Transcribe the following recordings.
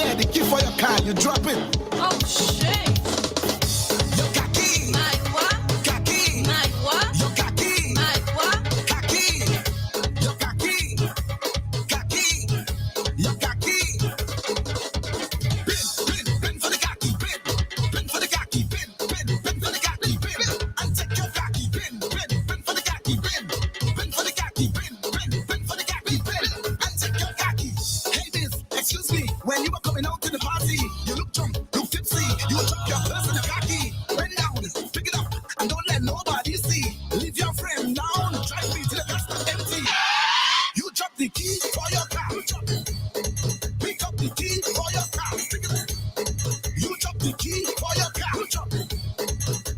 Yeah, the key for your car, you drop it. Oh shit. Your car key. My what? Car key. My what? Your car key. My what? Car key. Your car key. Car key. Your car key. Pin for the car key. Pin for the car key. Pin for the car key. Pin and take your car key. Pin for the car key. Pin for the car key. Pin for the car key. Pin and take your car key. Hey, miss, excuse me. When you were coming out to the party, you look drunk, look tipsy. You drop your purse in the car key. Bend down, pick it up, and don't let nobody see. Leave your friend down, drive me to the gas stop empty. You drop the key for your car. Pick up the key for your car. You drop the key for your car.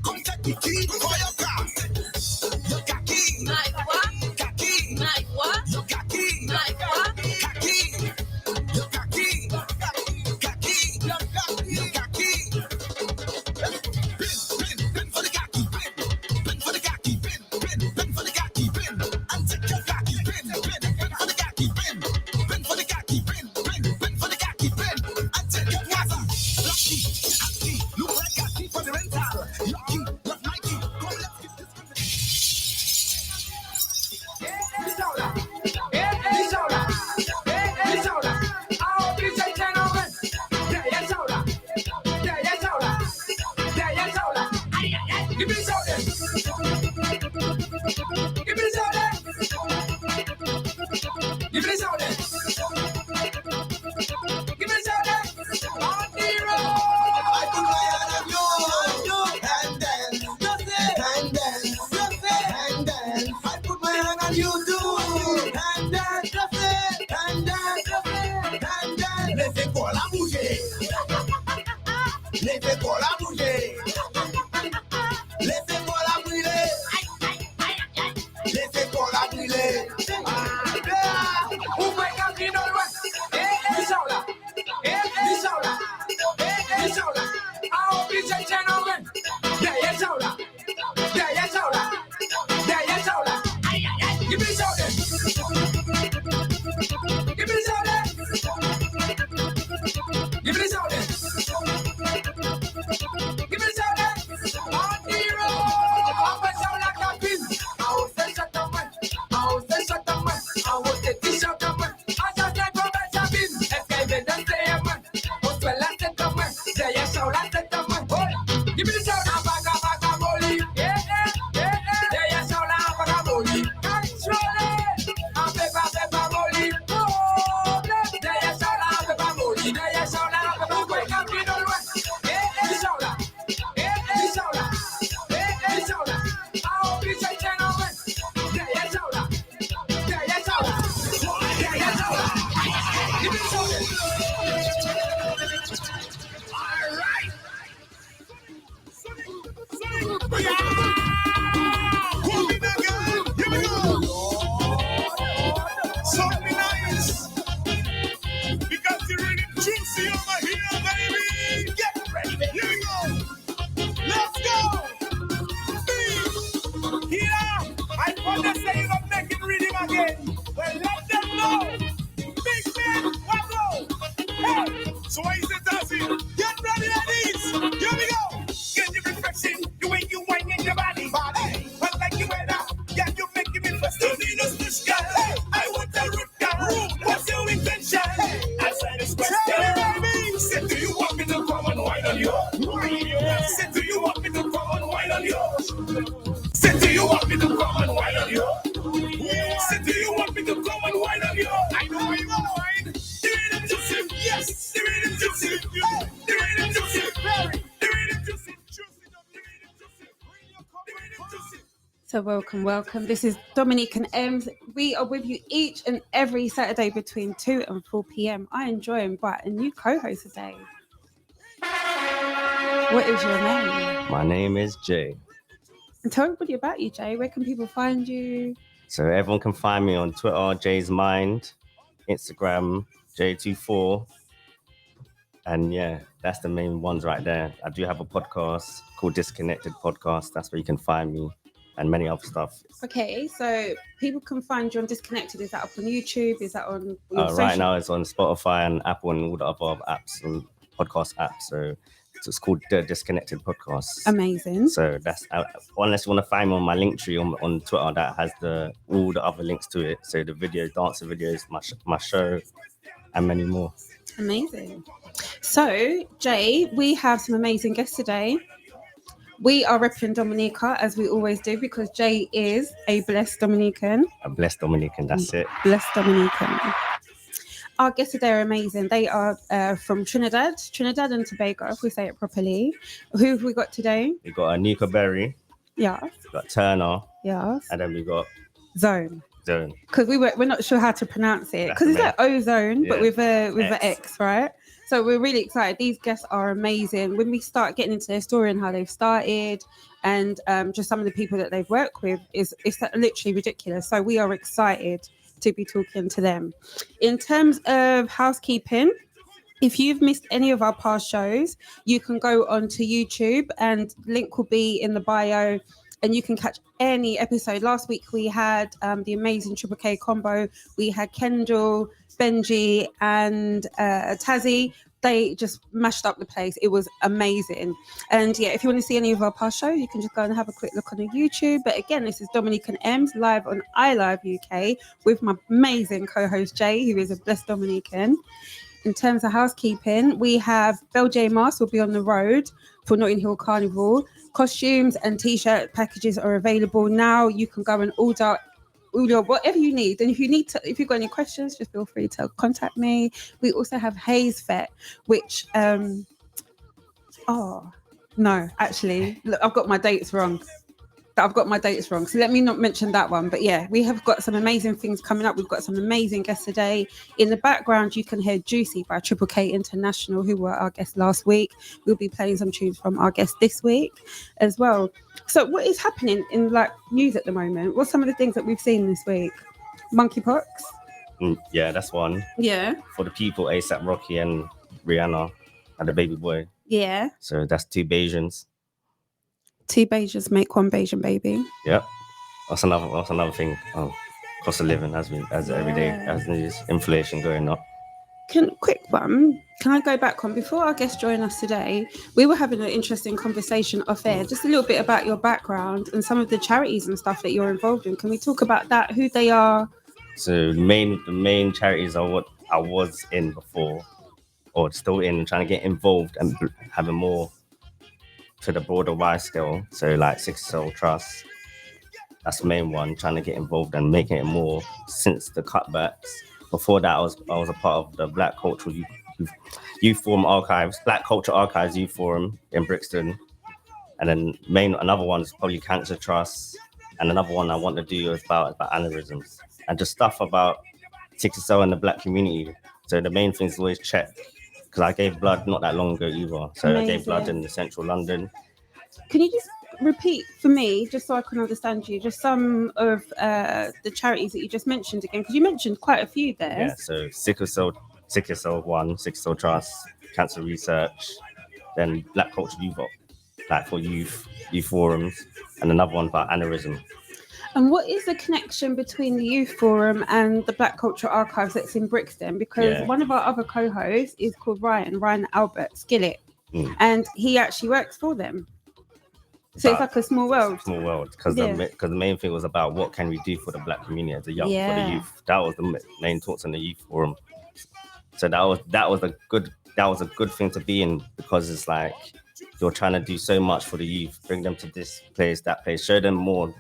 Come take the key for your car. Your car key. My what? Car key. My what? Your car key. My what? Car key. Your car key. Car key. Your car key. Pin for the car key. Pin for the car key. Pin for the car key. Pin and take your car key. Pin for the car key. Pin for the car key. Pin for the car key. Pin and take your car key. Lucky, key. Look like a key for the rental. Your key, not my key. Come, let's get this I put my hand on you, and then I put my hand on you too, and then just it, and then laissez pour la bouger, laissez pour la bouger, laissez pour la brûler, laissez pour la brûler. So why is it dancing? Get ready, ladies. Here we go. Get your reflection. The way you wind in your body. Hey, I like the weather. Yeah, you making me first. Don't need no switch girl. Hey, I want a root girl. What's your intention? Hey, answer this question. Say, do you want me to come and wine on you? Say, do you want me to come and wine on you? Say, do you want me to come and wine on you? Say, do you want me to come and wine on you? I know you want to wine. Yes, the rhythm juicy, the rhythm juicy, the rhythm juicy, So welcome. This is Dominican Emz. We are with you each and every Saturday between 2 and 4 p.m. I enjoy inviting a new co-host today. What is your name? My name is Jay. And tell everybody about you, Jay. Where can people find you? So everyone can find me on Twitter, Jay's Mind, Instagram, J24. And yeah, that's the main ones right there. I do have a podcast called Disconnected Podcast. That's where you can find me. and many other stuff. Okay, so people can find you on Disconnected. Is that up on YouTube? Is that on your Right social? now, it's on Spotify and Apple and all the other apps and podcast apps. So it's called The Disconnected Podcast. Amazing. So that's unless you want to find me on my link tree on Twitter, that has all the other links to it. So the videos, dancer videos, my show, and many more. Amazing. So, Jay, we have some amazing guests today. We are repping Dominica as we always do because Jay is a blessed Dominican. A blessed Dominican, that's it. Blessed Dominican. Our guests today are amazing. They are from Trinidad and Tobago, if we say it properly. Who have we got today? We got Anika Berry, Yeah. we got Turner, Yes. and then we got Xone. Xone. Because we're not sure how to pronounce it. That's Because it's the like Ozone, but Yeah. with an X. X, right? So we're really excited. These guests are amazing. When we start getting into their story and how they've started and just some of the people that they've worked with, it's literally ridiculous. So we are excited to be talking to them. In terms of housekeeping, if you've missed any of our past shows, you can go onto YouTube and link will be in the bio and you can catch any episode. Last week we had the amazing Triple K combo. We had Kendall, Benji and Tazzy. They just mashed up the place. It was amazing. And yeah, if you want to see any of our past shows, you can just go and have a quick look on the YouTube. But again, this is Dominican Emz live on iLive UK with my amazing co-host Jay, who is a blessed Dominican. In terms of housekeeping, we have Bell J Mask will be on the road for Notting Hill Carnival. Costumes and t-shirt packages are available now. You can go and order whatever you need. And if you've got any questions, just feel free to contact me. We also have Hayes Fet, which no, actually, look, I've got my dates wrong. So let me not mention that one. But yeah, we have got some amazing things coming up. We've got some amazing guests today. In the background, you can hear Juicy by Triple K International, who were our guests last week. We'll be playing some tunes from our guests this week as well. So what is happening in like news at the moment? What's some of the things that we've seen this week? Monkeypox? Yeah, that's one. Yeah. For the people, ASAP Rocky and Rihanna and the baby boy. Yeah. So that's 2 Bajans. 2 Bajans make 1 Bajan baby. Yep. That's another thing. Cost of living as every day, as there's inflation going up. Quick one. Can I go back on before our guests join us today? We were having an interesting conversation off air, just a little bit about your background and some of the charities and stuff that you're involved in. Can we talk about that? Who they are? So the main charities are what I was in before, or still in, trying to get involved and having more to the broader wide scale. So like Sickle Cell Trust, that's the main one, trying to get involved and making it more since the cutbacks. Before that, I was a part of the Black Cultural Youth Forum Archives, Black Culture Archives Youth Forum in Brixton. And then another one is probably Cancer Trust. And another one I want to do is about aneurysms and just stuff about sickle cell in the Black community. So the main thing is always check, because I gave blood not that long ago either. So Amazing. I gave blood in central London. Can you just repeat for me, just so I can understand you, just some of the charities that you just mentioned again? Because you mentioned quite a few there. Yeah, so Sickle Cell 1, Sickle Cell Trust, Cancer Research, then Black Culture Youth, like for youth forums, and another one about aneurysm. And what is the connection between the Youth Forum and the Black Culture Archives that's in Brixton? Because one of our other co-hosts is called Ryan Albert Skillett, and he actually works for them. So it's like a small world. Small world, because the main thing was about what can we do for the Black community as a young for the youth. That was the main talks in the Youth Forum. So that was a good thing to be in, because it's like you're trying to do so much for the youth, bring them to this place, that place, show them more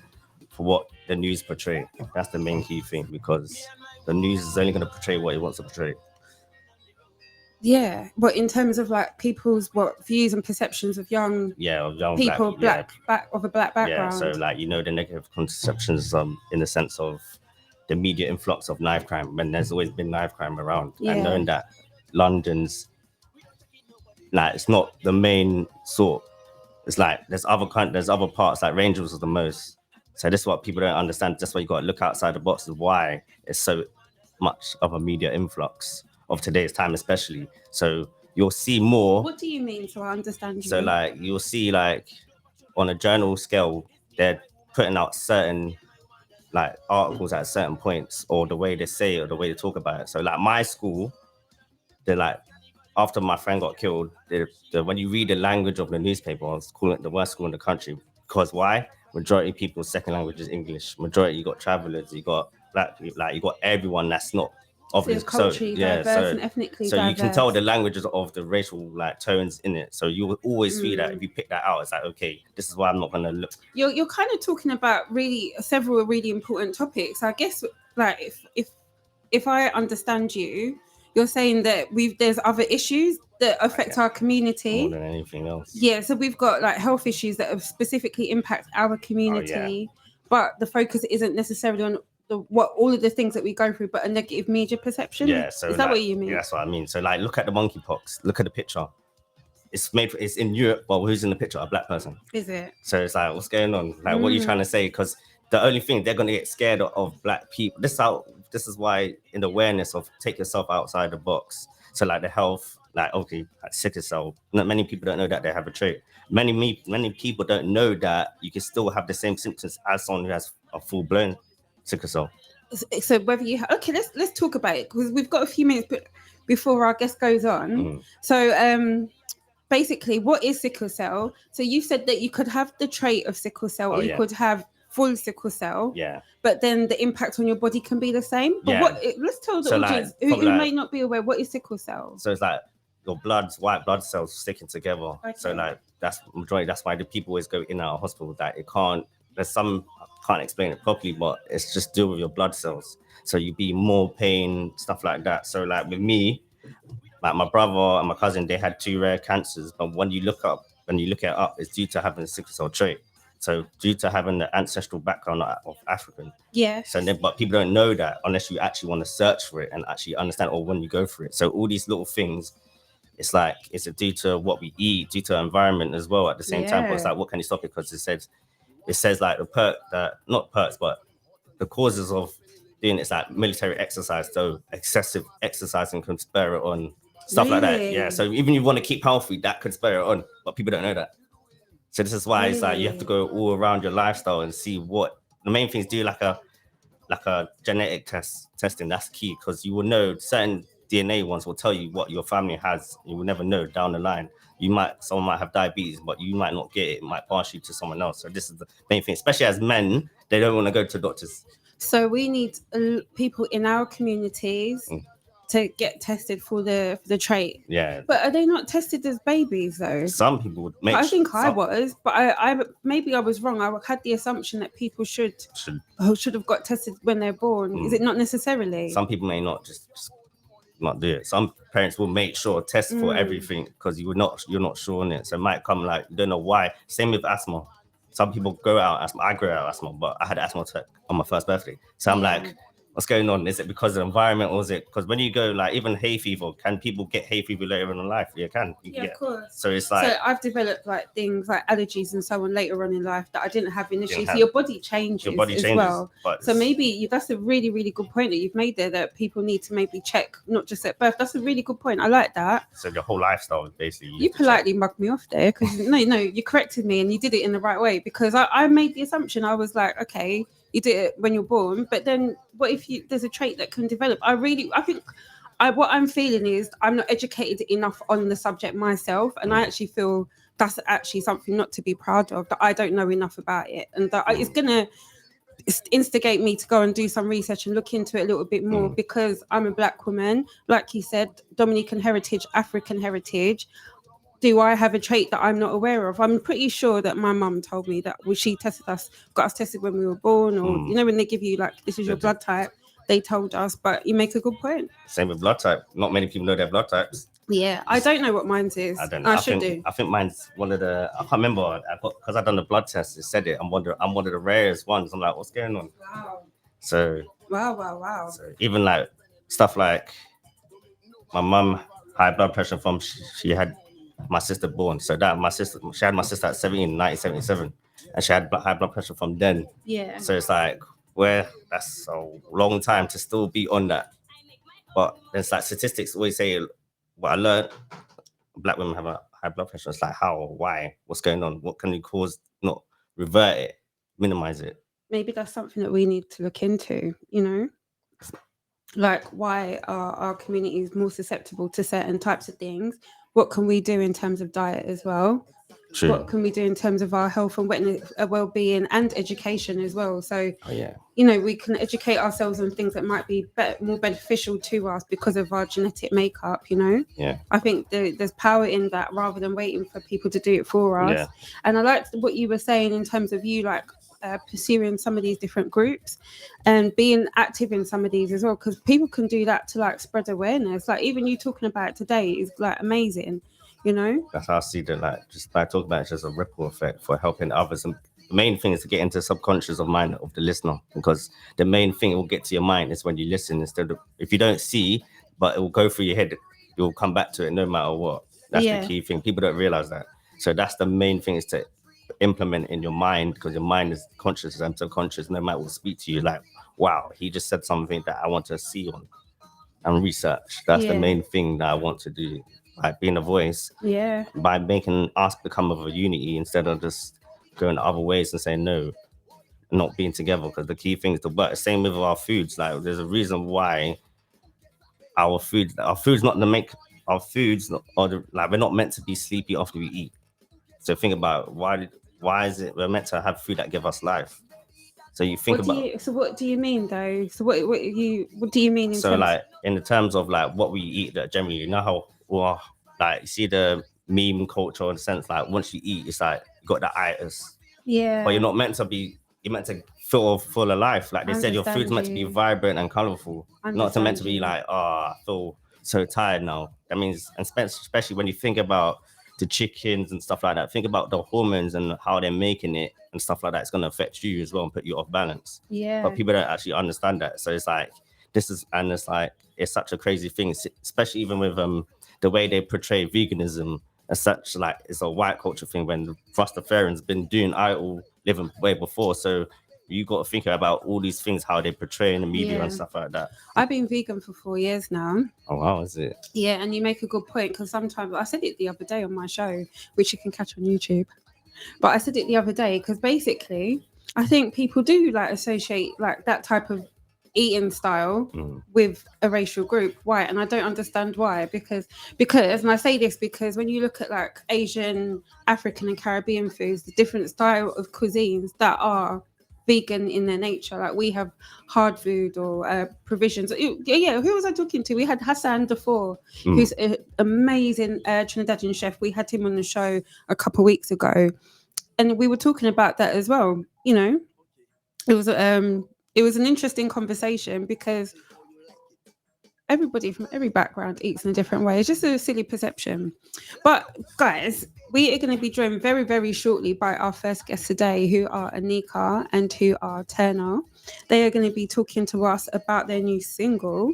for what the news portray. That's the main key thing, because the news is only going to portray what it wants to portray. Yeah, but in terms of like people's views and perceptions of young people, black of a black background. Yeah, so like the negative conceptions in the sense of the media influx of knife crime, when there's always been knife crime around, and knowing that London's like it's not the main sort. It's like there's other parts, like Range was the most. So this is what people don't understand. That's why you got to look outside the box, is why it's so much of a media influx of today's time, especially. So you'll see more. What do you mean? So I understand you. So like you'll see like on a general scale, they're putting out certain like articles at certain points, or the way they say it, or the way they talk about it. So like my school, they're like, after my friend got killed, when you read the language of the newspaper, I was calling it the worst school in the country. Because why? Majority of people's second language is English. Majority, you got travelers, you got black people, like you got everyone that's not of So this. culturally diverse and ethnically so diverse. you can tell the languages of the racial like tones in it. So you will always feel that if you pick that out, it's like, okay, this is why I'm not gonna look. You're kind of talking about really several really important topics. I guess like if I understand you, you're saying that there's other issues that affect our community More than anything else. Yeah, so we've got like health issues that specifically impact our community, but the focus isn't necessarily on all of the things that we go through, but a negative media perception. Yeah, so is that like, what you mean? Yeah, that's what I mean. So like, look at the monkeypox. Look at the picture. It's in Europe, but who's in the picture? A black person. Is it? So it's like, what's going on? Like, what are you trying to say? Because the only thing they're gonna get scared of black people. This is why in the awareness of take yourself outside the box. So like the health, like okay, like sickle cell. Not many people don't know that they have a trait. Many people don't know that you can still have the same symptoms as someone who has a full blown sickle cell. So whether you let's talk about it, because we've got a few minutes before our guest goes on. So basically, what is sickle cell? So you said that you could have the trait of sickle cell, or you could have full sickle cell. Yeah. But then the impact on your body can be the same. But let's tell the audience who may not be aware, what is sickle cell? So it's like your white blood cells sticking together. Okay. So like that's majority. That's why the people always go in and out of hospital. That it can't. There's some can't explain it properly, but it's just deal with your blood cells. So you be more pain, stuff like that. So like with me, like my brother and my cousin, they had 2 rare cancers. But when you look it up, it's due to having a sickle cell trait. So due to having the ancestral background of African. Yes. So then, but people don't know that unless you actually want to search for it and actually understand, or when you go through it. So all these little things, it's like, it's due to what we eat, due to environment as well at the same time. But it's like, what can you stop it? Because it says like not perks, but the causes of doing it's like military exercise. So excessive exercising can spur it on, stuff like that. Yeah. So even if you want to keep healthy, that could spur it on, but people don't know that. So this is why it's like you have to go all around your lifestyle and see what the main things. Do like a genetic testing. That's key, because you will know certain DNA ones will tell you what your family has. You will never know down the line. Someone might have diabetes, but you might not get it. It might pass you to someone else. So this is the main thing, especially as men, they don't want to go to doctors. So we need people in our communities to get tested for the trait. Yeah. But are they not tested as babies though? Some people would make. I think I was, but I maybe I was wrong. I had the assumption that people should have got tested when they're born. Is it not necessarily? Some people may not just not do it. Some parents will make sure test for everything, because you're not sure on it. So it might come like you don't know why. Same with asthma. Some people grow out asthma. I grew out asthma, but I had asthma attack on my first birthday. So I'm like, what's going on? Is it because of the environment, or is it because when you go like even hay fever? Can people get hay fever later in life? Yeah, can. Of course. So it's like, so I've developed like things like allergies and so on later on in life that I didn't have initially. So your body changes as well. So maybe that's a really, really good point that you've made there, that people need to maybe check, not just at birth. That's a really good point. I like that. So your whole lifestyle is basically. You politely mugged me off there, because no, you corrected me and you did it in the right way, because I made the assumption. I was like, okay, you did it when you're born, but then what if there's a trait that can develop? I think what I'm feeling is I'm not educated enough on the subject myself, and I actually feel that's actually something not to be proud of, that I don't know enough about it, and that it's gonna instigate me to go and do some research and look into it a little bit more, because I'm a black woman, like you said, Dominican heritage, African heritage. Do I have a trait that I'm not aware of? I'm pretty sure that my mum told me that she got us tested when we were born, or when they give you like, this is your blood type, they told us. But you make a good point. Same with blood type. Not many people know their blood types. Yeah, I don't know what mine's is. I don't know. I think mine's one of the. I can't remember, because I've done the blood test. It said it. I'm one of the rarest ones. I'm like, what's going on? Wow. So. Wow. So even like stuff like my mum, high blood pressure from she had my sister born. So she had my sister at 1977, and she had high blood pressure from then. Yeah. So it's like, that's a long time to still be on that. But there's like statistics always say, what I learned, black women have a high blood pressure. It's like, how, why, what's going on? What can you cause, not revert it? minimize it. Maybe that's something that we need to look into, you know? Like, why are our communities more susceptible to certain types of things? What can we do in terms of diet as well? True. What can we do in terms of our health and well-being and education as well? So, Oh, yeah. you know, we can educate ourselves on things that might be more beneficial to us because of our genetic makeup, you know? Yeah. I think there's power in that rather than waiting for people to do it for us. Yeah. And I liked what you were saying in terms of you like pursuing some of these different groups and being active in some of these as well, because people can do that to like spread awareness. Like even you talking about it today is like amazing, you know? That's how I see that. Like just by talking about it, it's just a ripple effect for helping others. And the main thing is to get into the subconscious of mind of the listener, because the main thing it will get to your mind is when you listen. Instead of if you don't see, but it will go through your head, you'll come back to it no matter what. That's Yeah. the key thing. People don't realize that. So that's the main thing, is to implement in your mind, because your mind is conscious and subconscious. No matter what speak to you, like, wow, he just said something that I want to see on and research. That's the Yeah. main thing that I want to do. Like being a voice, Yeah. by making us become of a unity instead of just going other ways and saying no, not being together. Because the key thing is to work. Same with our foods. Like there's a reason why our food's not to make our foods not, or the, like we're not meant to be sleepy after we eat. So think about why is it we're meant to have food that give us life? So you think What do you mean though? So what do you mean in so terms like in the terms of like what we eat, that generally, you know how like you see the meme culture in the sense like once you eat it's like you got the itis, yeah. but you're not meant to be, you're meant to feel full of life. Like they said, your food's meant to be Understand you. vibrant and colorful, not to meant to be Understand you. like, oh, I feel so tired now. That means, and especially when you think about the chickens and stuff like that, think about the hormones and how they're making it and stuff like that. It's going to affect you as well and put you off balance. Yeah. But people don't actually understand that. So it's like it's like it's such a crazy thing, especially even with the way they portray veganism as such. Like it's a white culture thing when the Rastafarians been doing idle living way before. So you got to think about all these things, how they portray in the media Yeah. and stuff like that. I've been vegan for 4 years now. Oh wow, is it? Yeah, and you make a good point, because sometimes I said it the other day on my show, which you can catch on YouTube. But I said it the other day because basically I think people do like associate like that type of eating style with a racial group. Why? And I don't understand why. Because and I say this because when you look at like Asian, African and Caribbean foods, the different style of cuisines that are vegan in their nature, like we have hard food or provisions. Yeah, who was I talking to? We had Hassan Dafour, who's an amazing Trinidadian chef. We had him on the show a couple of weeks ago, and we were talking about that as well. You know, it was an interesting conversation because everybody from every background eats in a different way. It's just a silly perception. But guys, we are going to be joined very, very shortly by our first guests today, who are Anika and who are Turner. They are going to be talking to us about their new single,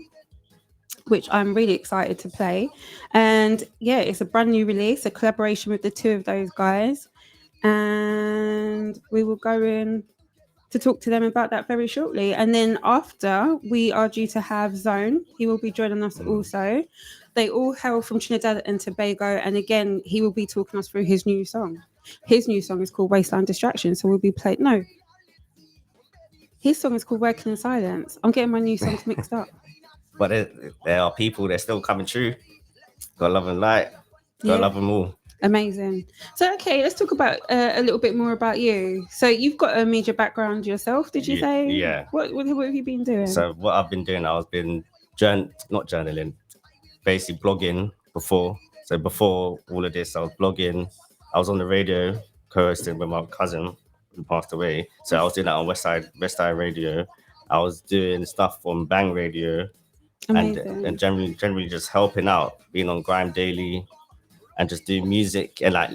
which I'm really excited to play. And yeah, it's a brand new release, a collaboration with the two of those guys. And we will go in to talk to them about that very shortly. And then after, we are due to have Xone. He will be joining us also. They all hail from Trinidad and Tobago. And again, he will be talking us through his new song. His new song is called Wasteland Distraction. So we'll be playing... No. His song is called Working in Silence. I'm getting my new songs mixed up. But there are people that are still coming true. Gotta love and light. Gotta love them all. Amazing. So, okay, let's talk about a little bit more about you. So, you've got a media background yourself, did you say? Yeah. What have you been doing? So, what I've been doing, not journaling, basically blogging before. So, before all of this, I was blogging. I was on the radio, co-hosting with my cousin who passed away. So, I was doing that on West Side Radio. I was doing stuff on Bang Radio. Amazing. And generally just helping out, being on Grime Daily, and just do music and like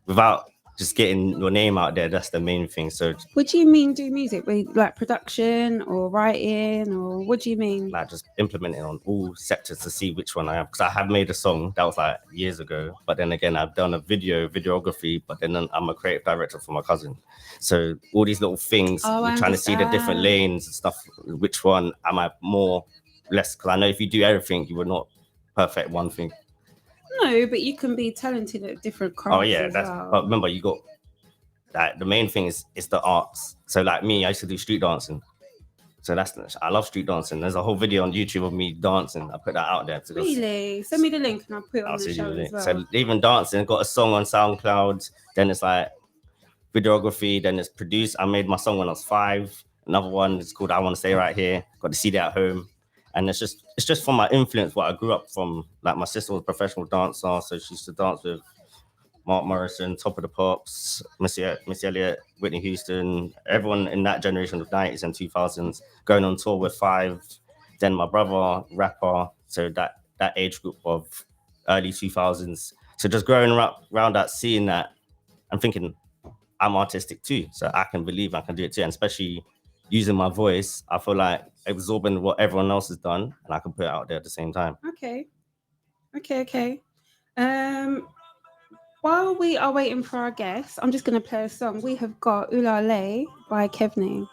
without just getting your name out there. That's the main thing. So what do you mean do music? Like production or writing, or what do you mean? Like just implementing on all sectors to see which one I am. Because I have made a song that was like years ago, but then again I've done a videography, but then I'm a creative director for my cousin. So all these little things, we're trying to see the different lanes and stuff. Which one am I more, less? Because I know if you do everything, you would not perfect one thing. No, but you can be talented at different crafts. Oh yeah, but remember you got like the main thing is the arts. So like me, I used to do street dancing. So I love street dancing. There's a whole video on YouTube of me dancing. I put that out there. Really? Send me the link and I'll put it on I'll the send you show the as link. well. So even dancing, got a song on SoundCloud. Then it's like videography. Then it's produced. I made my song when I was 5. Another one is called I Want to Stay Right Here. Got the CD at home. And it's just from my influence, what I grew up from. Like my sister was a professional dancer, so she used to dance with Mark Morrison, Top of the Pops, Missy Elliott, Whitney Houston, everyone in that generation of 90s and 2000s, going on tour with 5. Then my brother, rapper, so that age group of early 2000s. So just growing around that, seeing that, I'm thinking I'm artistic too, so I can believe I can do it too, and especially using my voice, I feel like absorbing what everyone else has done, and I can put it out there at the same time. Okay. While we are waiting for our guests, I'm just going to play a song. We have got Oula Lay by Kevney.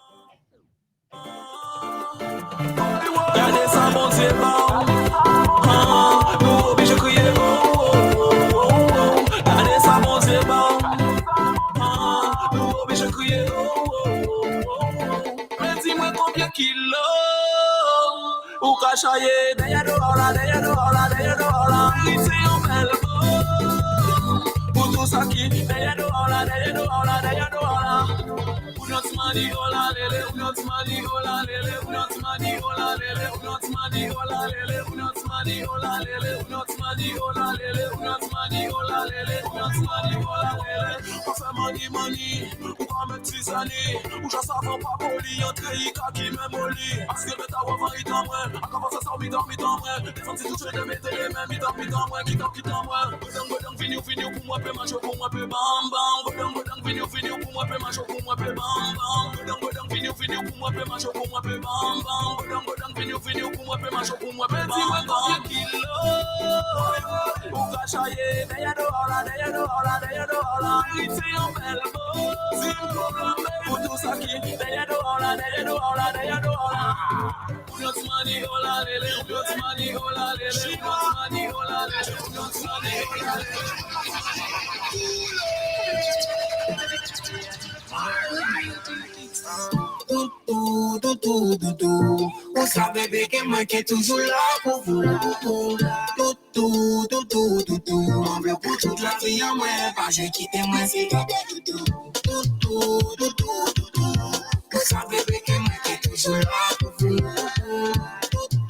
On sa bébé qui moi qui est toujours là pour vous. On veut pour toute la vie en moi, pas je quitte moi si on sa bébé qui moi qui est toujours là pour vous.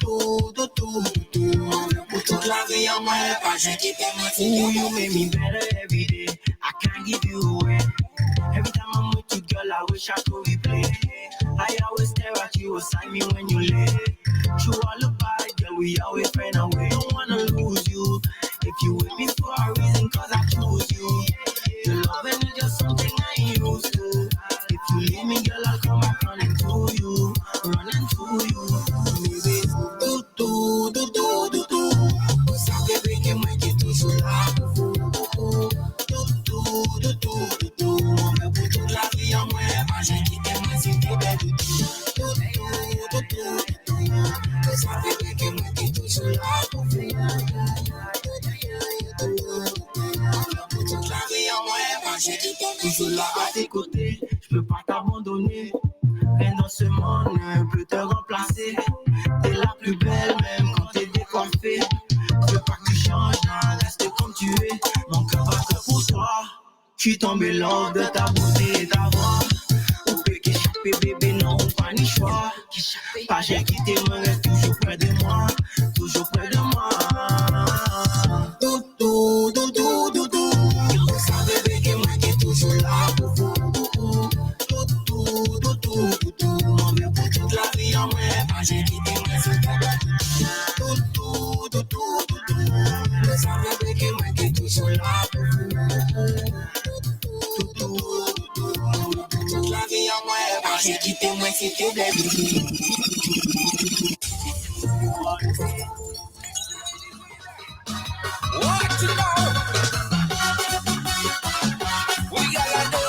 On veut pour toute la vie en moi, pas je quitte moi si you make me better every day. I can't give you away. Every time I'm with you, girl, I wish I could replay. I always stare at you, assign me when you lay. True all about it, girl, we always friend away. Don't wanna lose you. If you with me for a reason, cause I choose you. Your loving is just something I used to. If you leave me, girl, I'll come back running to you. Running to you. Baby, ça bébé que moi qui toujours là. La vie en moi, pas j'ai quitté moi si t'es belle. Ça bébé que moi qui toujours là pour vous. La vie en moi, pas j'ai quitté toujours là à tes côtés. Je peux pas t'abandonner. Rien dans ce monde ne peut te remplacer. T'es la plus belle même quand t'es décoiffée. Je veux pas que tu changes, non, reste comme tu es. Mon cœur bat que pour toi. Je suis tombé love de ta beauté et ta voix. On peut qu'échapper bébé, non, pas ni choix. Pas j'ai quitté, me reste toujours près de moi. Toujours près de moi. Ça bébé que moi qui est toujours là pour vous. On veut pour toute la vie en moi. Pas j'ai quitté, moi c'est ta ça bébé que moi qui est toujours là pour vous. Toute la vie en moi, pas j'ai quitté moi si t'es belle. What you know? We gotta do.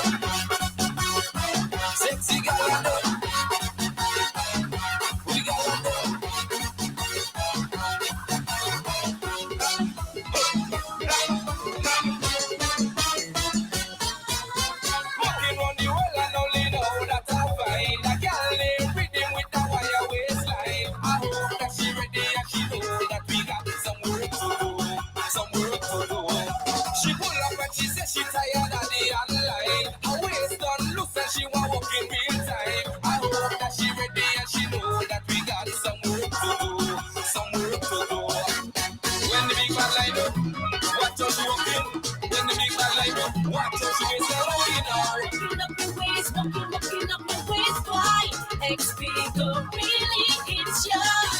Sexy gotta do. We gotta do. some work to do. She pull up and she said she tired of the online. Her waist done loose and she want walk in real time. I hope that she ready and she know that we got some work to do. Some work to do. When the big bad line up, watch how she walking. When the big bad line up, watch how she waist her rolling out. Walking up the waist, walking up the waist, why? XP go really hits ya.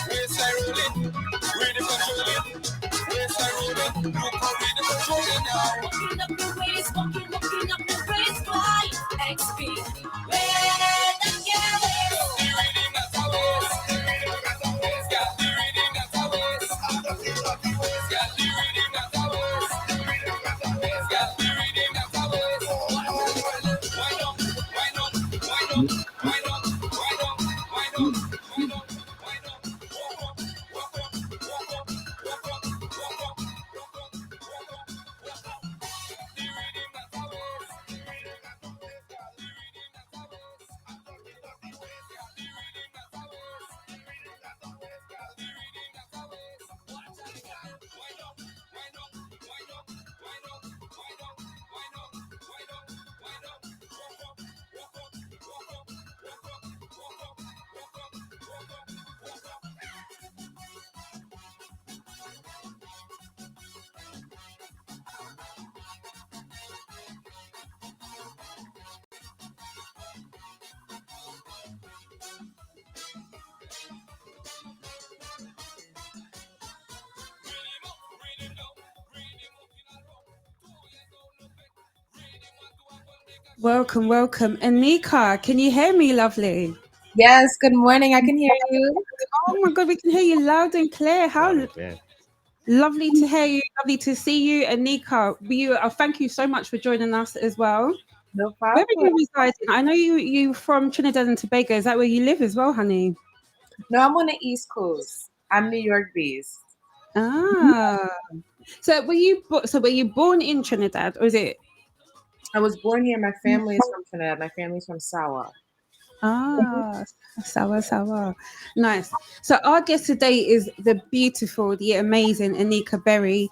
Waist her rolling, really controlling. Waist her rolling, look how really controlling now. Walking up the waist, walking up the waist, why? XP, red and yellow. The reading at her waist, the reading at her waist, got the reading at her waist. Got the reading at her waist, got the reading at her waist. Got the reading at her waist. Wind up, wind up, wind up, wind up, wind up, wind up, wind up, wind up, wind up. Walk up, walk up, walk up, walk up, walk up, walk up, walk up, walk up. The reading at her waist, the reading at her waist, got the reading at her waist. Got the reading at her waist, got the reading at her waist. The reading at her waist, got the reading at her waist. Watch out, girl. Wind up, wind up, wind up, wind up, wind up, wind up, wind up, wind up. Walk up, walk up, walk up, walk up, walk up, walk up, walk up, walk up. Welcome, welcome. Anika, can you hear me, lovely? Yes, good morning. I can hear you. Oh my God, we can hear you loud and clear. How Yeah. lovely to hear you, lovely to see you. Anika, thank you so much for joining us as well. No Where are problem. you residing? I know you from Trinidad and Tobago. Is that where you live as well, honey? No, I'm on the East Coast. I'm New York based. Ah. So were you born in Trinidad, or is it? I was born here. My family is from Trinidad. My family's from Sawa. Ah, sawa. Nice. So our guest today is the beautiful, the amazing Anika Berry.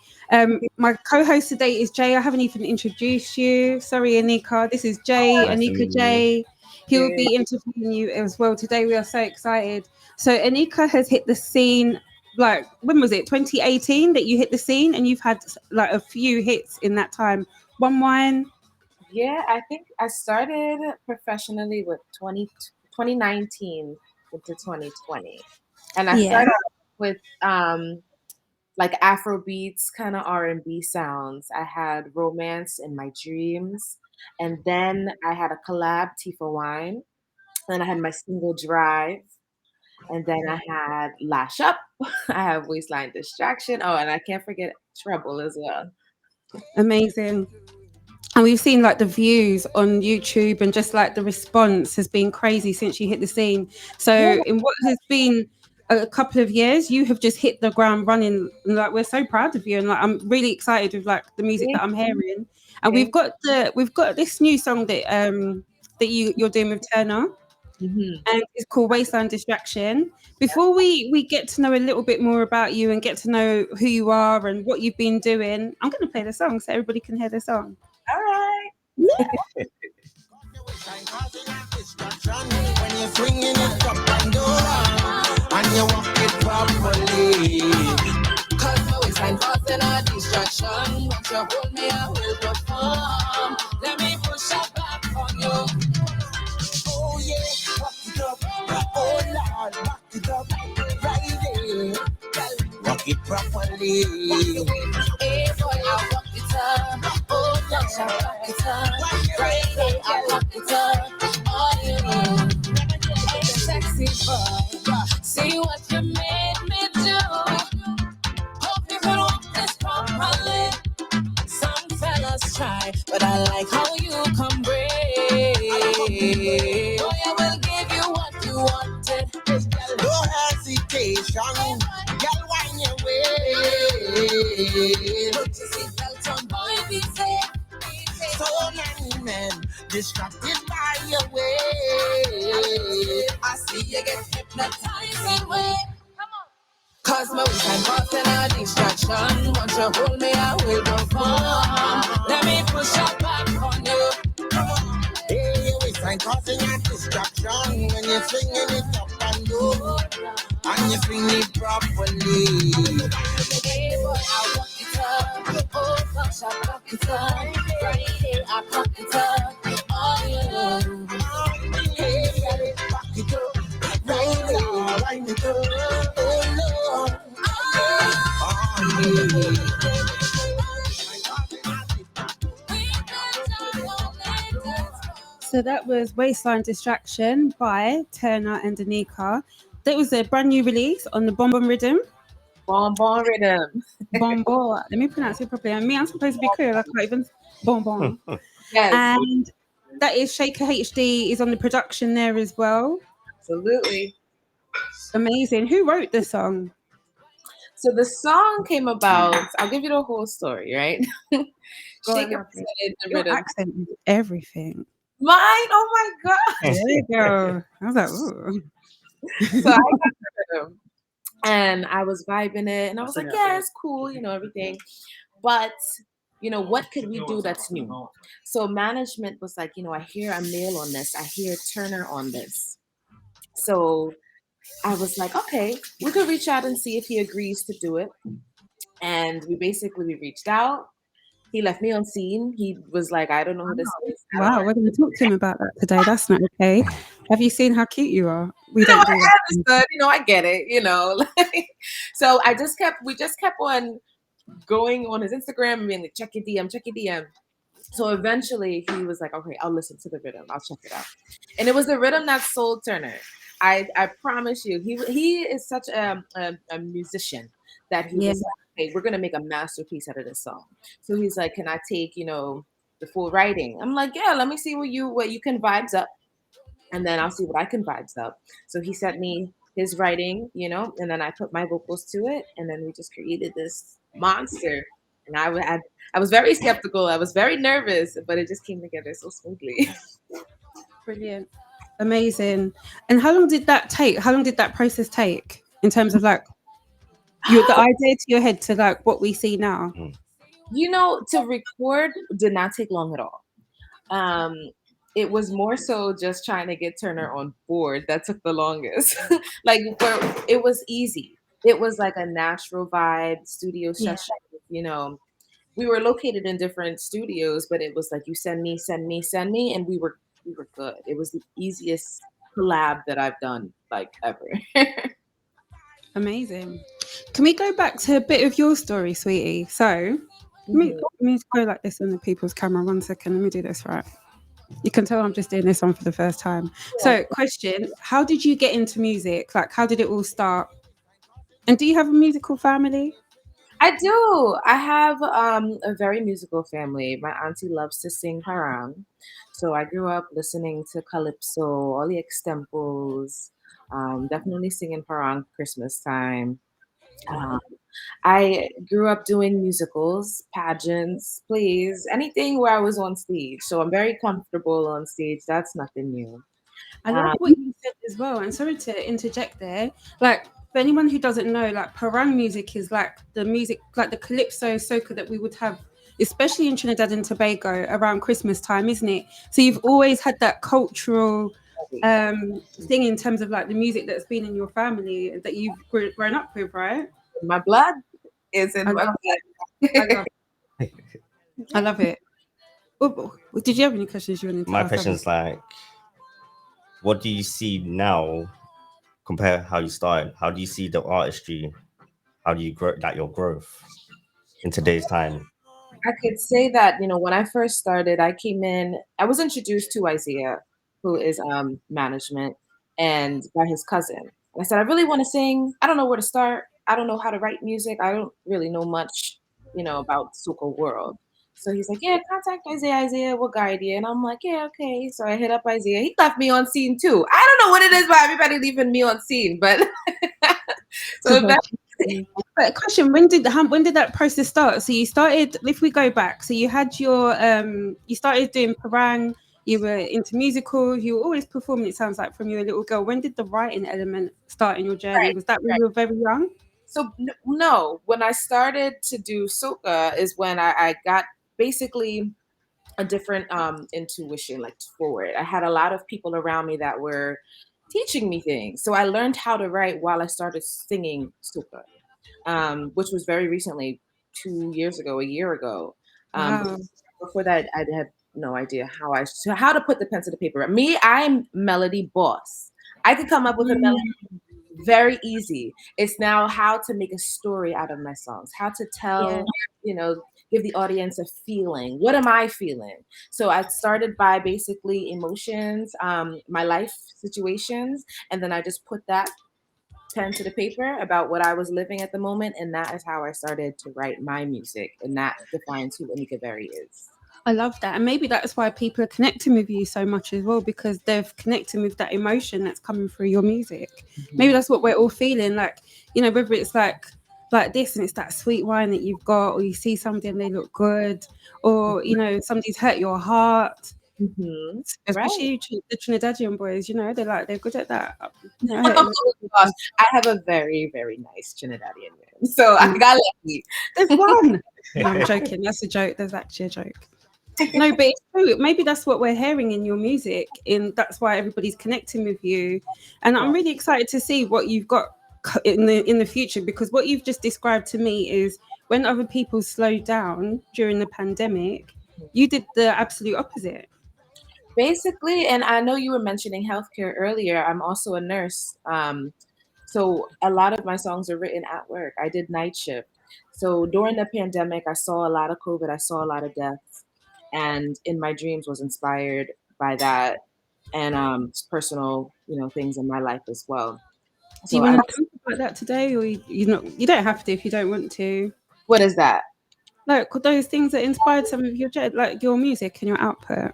My co-host today is Jay. I haven't even introduced you. Sorry, Anika. This is Jay, Nice to Anika meet you. Jay. He will be interviewing you as well today. We are so excited. So Anika has hit the scene. Like, when was it? 2018 that you hit the scene, and you've had like a few hits in that time. One Wine. Yeah, I think I started professionally with 2019 into 2020. And I started with like Afro beats, kind of R&B sounds. I had Romance in My Dreams. And then I had a collab, Tifa Wine. Then I had my single Drive. And then I had Lash Up. I have Waistline Distraction. Oh, and I can't forget Trouble as well. Amazing. And we've seen like the views on YouTube, and just like the response has been crazy since you hit the scene. So in what has been a couple of years, you have just hit the ground running. And like, we're so proud of you, and like I'm really excited with like the music that I'm hearing. And we've got this new song that you're doing with Turner. And it's called Waistline Distraction. Before we get to know a little bit more about you and get to know who you are and what you've been doing, I'm going to play the song so everybody can hear the song. All right. When you're swinging it up and down, and you walk it properly. Cause my waistline causing a distraction. Once you hold me, I will perform. Let me push up back on you. Oh yeah, walk it up. Oh Lord, walk it up. Right there. Walk it properly. Hey boy, I walk it up. Oh gosh, I walk it up. Right there, I walk it up. Oh you, sexy boy. See what you made me do. Hope you can walk this properly. Some fellas try, but I like how you come brave. Boy, I will give you what you wanted. No hesitation, girl, wind your way. Put your seatbelt on, boy, be safe. So many men distracted by your way. I see you get hypnotized and way. Cause my waistline causing a distraction. Once you hold me, I will perform. Let me push up back on you. Come on. Hey, your waistline causing a distraction when you're swinging it up and low, and you swing it properly. Hey boy, I walk it up. Oh gosh, I walk it up. Friday, I walk it up. Oh yeah. Hey, girl, back it up. Right now, wind it up. Oh Lord. So that was Waistline Distraction by Turner and Anika. That was a brand new release on the Bon Bon Rhythm. Bon Bon Rhythm. Bon Bon. Let me pronounce it properly. And me, I'm supposed to be clear. I can't even. Bon Bon. Yes, And that is Shaker HD is on the production there as well. absolutely. Amazing. Who wrote the song? So the song came about. I'll give you the whole story, right? Go on, Shaker lovely. presented the Your rhythm. accent is everything. Mine? Oh my god! There you go. I was like, ooh. So I got the rhythm, and I was vibing it, and I was like, yeah, it's cool, everything. But what could we do that's new? So management was like, I hear a male on this, I hear Turner on this. So I was like, okay, we could reach out and see if he agrees to do it. And we reached out. He left me on scene. He was like, I don't know who this is. Wow, we're going to talk to him about that today. That's not okay. Have you seen how cute you are? We No, don't do I that. understood. I get it. So we just kept on going on his Instagram and being like, check your DM. So eventually he was like, okay, I'll listen to the rhythm. I'll check it out. And it was the rhythm that sold Turner. I promise you, he is such a musician that he was like, hey, we're gonna make a masterpiece out of this song. So he's like, can I take the full writing? I'm like, yeah, let me see what you can vibes up, and then I'll see what I can vibes up. So he sent me his writing, and then I put my vocals to it, and then we just created this monster. And I was very skeptical. I was very nervous, but it just came together so smoothly. Brilliant. Amazing. And how long did that take? How long did that process take in terms of like the idea to your head to like what we see now? To record did not take long at all. It was more so just trying to get Turner on board that took the longest. It was easy. It was like a natural vibe studio session. We were located in different studios, but it was like you send me, and we were good. It was the easiest collab that I've done like ever. Amazing. Can we go back to a bit of your story, sweetie? So let me go like this on the people's camera. 1 second. Let me do this right. You can tell I'm just doing this one for the first time. So question, how did you get into music? Like, how did it all start? And do you have a musical family? I do. I have a very musical family. My auntie loves to sing harang. So I grew up listening to calypso, all the extempos, definitely singing harang Christmas time. I grew up doing musicals, pageants, plays, anything where I was on stage. So I'm very comfortable on stage. That's nothing new. I love what you said as well. And sorry to interject there. Like, for anyone who doesn't know, like parang music is like the music, like the calypso soca that we would have, especially in Trinidad and Tobago around Christmas time, isn't it? So you've always had that cultural thing in terms of like the music that's been in your family that you've grown up with, right? My blood is in my blood. I love it. Oh, did you have any questions you wanted to My ask? question is like, what do you see now compare how you started? How do you see the artistry? How do you grow your growth in today's time? I could say that, when I first started, I was introduced to Isaiah, who is management, and by his cousin. And I said, I really want to sing. I don't know where to start. I don't know how to write music. I don't really know much, about soca world. So he's like, yeah, contact Isaiah. Isaiah will guide you. And I'm like, yeah, okay. So I hit up Isaiah. He left me on scene too. I don't know what it is about everybody leaving me on scene, but so But question, when did that process start? So you started, if we go back, so you had your you started doing parang, you were into musicals, you were always performing, it sounds like, from you were a little girl. When did the writing element start in your journey? Was that when you were very young? So no, when I started to do soca is when I got basically a different intuition like forward. I had a lot of people around me that were teaching me things. So I learned how to write while I started singing soca, which was very recently, 2 years ago, a year ago. Wow. Before that, I had no idea how to put the pen to the paper. Me, I'm melody boss. I could come up with a melody very easy. It's now how to make a story out of my songs, how to Yeah. tell, give the audience a feeling. What am I feeling? So I started by basically emotions, my life situations, and then I just put that pen to the paper about what I was living at the moment, and that is how I started to write my music, and that defines who Anika Berry is. I love that. And maybe that's why people are connecting with you so much as well, because they've connected with that emotion that's coming through your music. Maybe that's what we're all feeling. Like, whether it's like this and it's that sweet wine that you've got, or you see somebody and they look good, or somebody's hurt your heart. Right. Especially the Trinidadian boys, they're good at that. Oh gosh, I have a very, very nice Trinidadian man, so I got lucky. There's one. No, I'm joking. That's a joke. There's actually a joke. No, but it's true. Maybe that's what we're hearing in your music, and that's why everybody's connecting with you. And I'm really excited to see what you've got in the future, because what you've just described to me is when other people slowed down during the pandemic, you did the absolute opposite. Basically, and I know you were mentioning healthcare earlier. I'm also a nurse. So a lot of my songs are written at work. I did night shift. So during the pandemic, I saw a lot of COVID. I saw a lot of deaths, and in my dreams was inspired by that, and personal, things in my life as well. Do you So want to talk about that today, or you don't have to if you don't want to? what is that? Like those things that inspired some of your music and your output.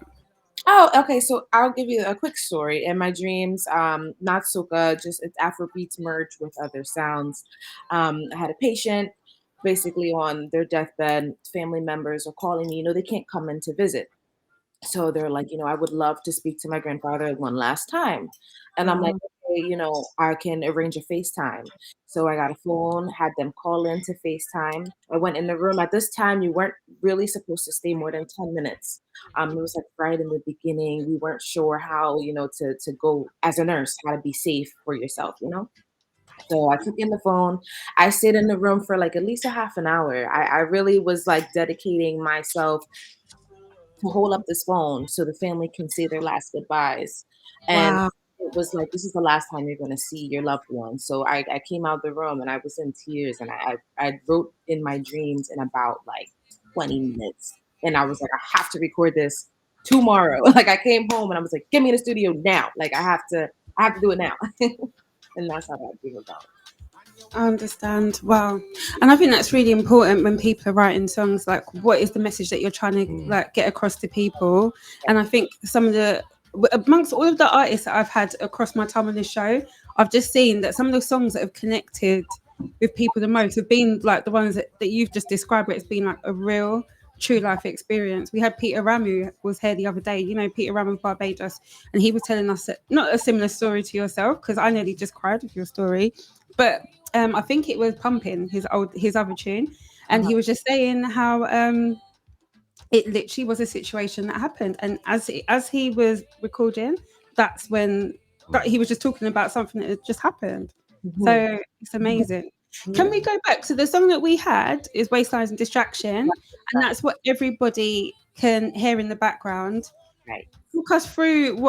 Oh, okay. So I'll give you a quick story. In my dreams, not soca, just it's Afrobeats merged with other sounds. I had a patient basically on their deathbed. Family members are calling me. They can't come in to visit. So they're like, I would love to speak to my grandfather one last time. And I'm like, Wow. okay, I can arrange a FaceTime. So I got a phone, had them call in to FaceTime. I went in the room. At this time, you weren't really supposed to stay more than 10 minutes. It was like right in the beginning. We weren't sure how, to go as a nurse, how to be safe for yourself. So I took in the phone. I stayed in the room for like at least a half an hour. I really was like dedicating myself to hold up this phone so the family can say their last goodbyes. And Wow. it was like, this is the last time you're going to see your loved one. So I came out the room and I was in tears, and I wrote in my dreams in about like 20 minutes. And I was like, I have to record this tomorrow. Like I came home and I was like, get me in the studio now. Like I have to do it now. And that's how that came about. I understand. Wow. And I think that's really important when people are writing songs, like what is the message that you're trying to like get across to people. And I think some of the amongst all of the artists that I've had across my time on this show, I've just seen that some of the songs that have connected with people the most have been like the ones that you've just described, where it's been like a real true life experience. We had Peter Ramu was here the other day, Peter Ramu of Barbados, and he was telling us that not a similar story to yourself, because I nearly just cried with your story, but I think it was Pumping, his other tune, and he was just saying how it literally was a situation that happened, and as he was recording, that's when he was just talking about something that had just happened. So it's amazing. Can we go back to the song that we had is Waistlines and Distraction, and that's what everybody can hear in the background. Right. Talk us through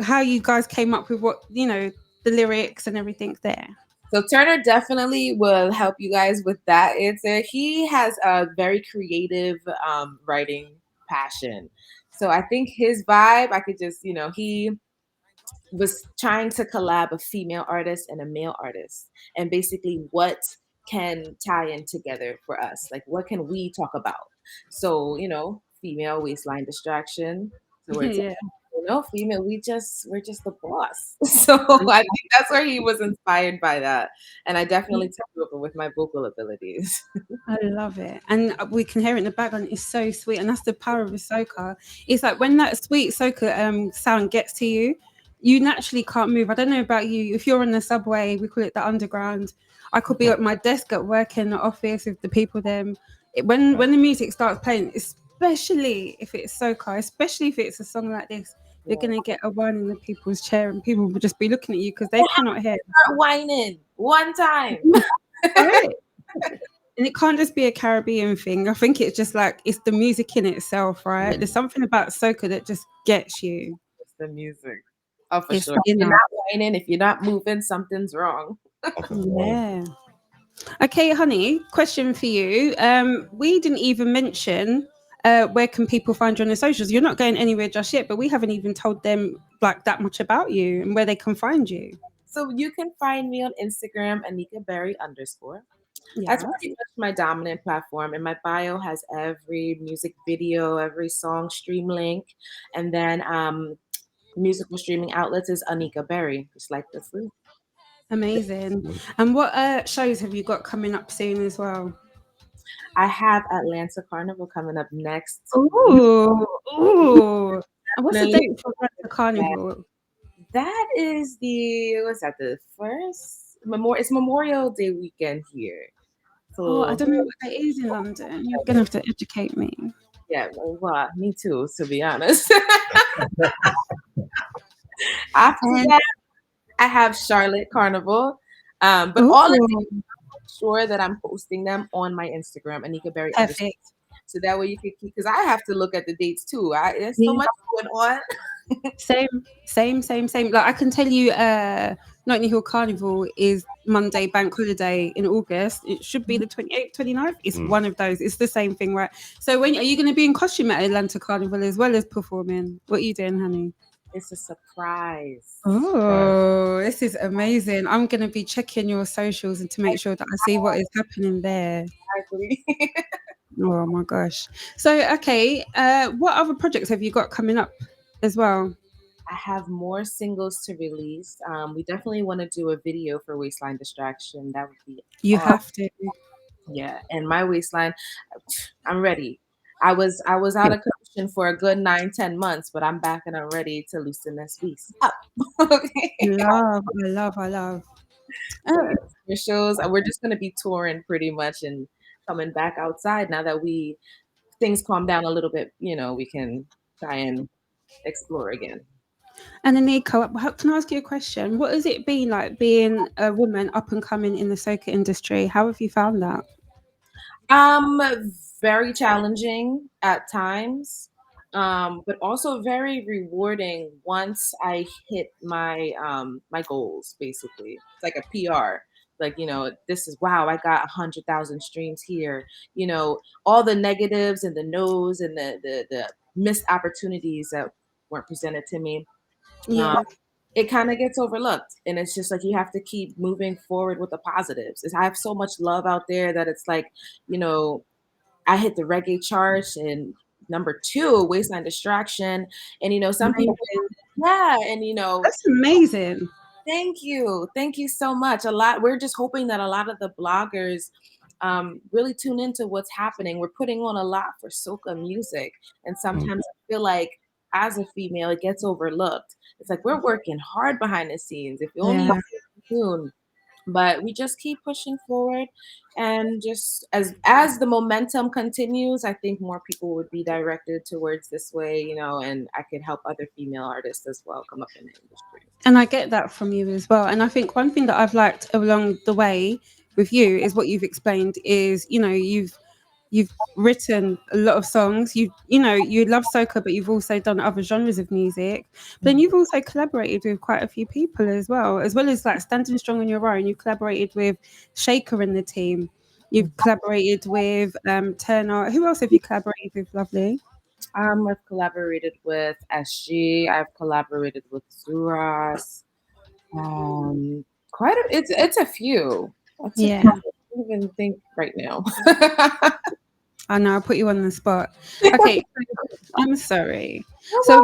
how you guys came up with the lyrics and everything there. So Turner definitely will help you guys with that answer. He has a very creative writing passion. So I think his vibe, I could just, he was trying to collab a female artist and a male artist, and basically what can tie in together for us, like what can we talk about. So female waistline distraction, so we're Yeah. female, we're just the boss. So I think that's where he was inspired by that, and I definitely took over with my vocal abilities. I love it. And we can hear it in the background. It's so sweet. And that's the power of a soca. It's like when that sweet soca sound gets to you, you naturally can't move. I don't know about you. If you're on the subway, we call it the underground. I could be at my desk at work in the office with the people. When the music starts playing, especially if it's soca, especially if it's a song like this, you're Yeah. gonna get a whine in the people's chair, and people will just be looking at you because they cannot hear. Start whining one time. Right. And it can't just be a Caribbean thing. I think it's just like it's the music in itself, right? There's something about soca that just gets you. It's the music. Oh, for It's sure. If you you're know, not whining, if you're not moving, something's wrong. yeah. Okay, honey, question for you. We didn't even mention where can people find you on the socials. You're not going anywhere just yet, but we haven't even told them like that much about you and where they can find you. So you can find me on Instagram, Anika Berry _. Yeah. That's pretty much my dominant platform. And my bio has every music video, every song stream link. And then musical streaming outlets is Anika Berry, just like the fruit. Amazing. And what shows have you got coming up soon as well? I have Atlanta Carnival coming up next. Ooh. And what's the Definitely. date for the carnival? That is the first? It's Memorial Day weekend here. Oh, I So don't know what that is in London. You're gonna have to educate me. yeah, well, me too, to be honest. After that, I have Charlotte Carnival. But all of these, I'm sure that I'm posting them on my Instagram, Anika Berry _. Perfect. So that way you can keep, because I have to look at the dates too. There's so much going on. Same. Like I can tell you, Notting Hill Carnival is Monday bank holiday in August. It should be the 28th, 29th. It's one of those. It's the same thing, right? So when are you going to be in costume at Atlanta Carnival as well as performing? What are you doing, honey? It's a surprise. Oh, this is amazing. I'm going to be checking your socials and to make sure that I see what is happening there. Exactly. Oh my gosh. So, okay, what other projects have you got coming up as well? I have more singles to release. We definitely want to do a video for Waistline Distraction. That would be You awesome. have to. Yeah, and my waistline, I'm ready. I was out of commission for a good 9-10 months, but I'm back and I'm ready to loosen this beast up. Okay. I love. Oh, Your shows, we're just gonna be touring pretty much and coming back outside now that things calm down a little bit. We can try and explore again. and Anika, can I ask you a question? What has it been like being a woman up and coming in the soca industry? How have you found that? Very challenging at times, but also very rewarding once I hit my goals. Basically, it's like a PR. Like this is wow! I got 100,000 streams here. All the negatives and the no's and the missed opportunities that weren't presented to me. Yeah. It kind of gets overlooked, and it's just like you have to keep moving forward with the positives. I have so much love out there that it's like, I hit the reggae chart and number 2, Waistline Distraction, and some people, yeah, and That's amazing. thank you so much. We're just hoping that a lot of the bloggers really tune into what's happening. We're putting on a lot for soca music, and sometimes I feel like as a female, it gets overlooked. It's like we're working hard behind the scenes. If you only tune, but we just keep pushing forward, and just as the momentum continues, I think more people would be directed towards this way, and I could help other female artists as well come up in the industry. And I get that from you as well. And I think one thing that I've liked along the way with you is what you've explained is, you've written a lot of songs. You love soca, but you've also done other genres of music. But then you've also collaborated with quite a few people as well as like standing strong on your own. You collaborated with Shaker and the team. You've collaborated with Turner. Who else have you collaborated with, lovely? I've collaborated with SG. I've collaborated with Zuras. It's a few. Yeah. I don't even think right now. I know I put you on the spot. Okay, I'm sorry. So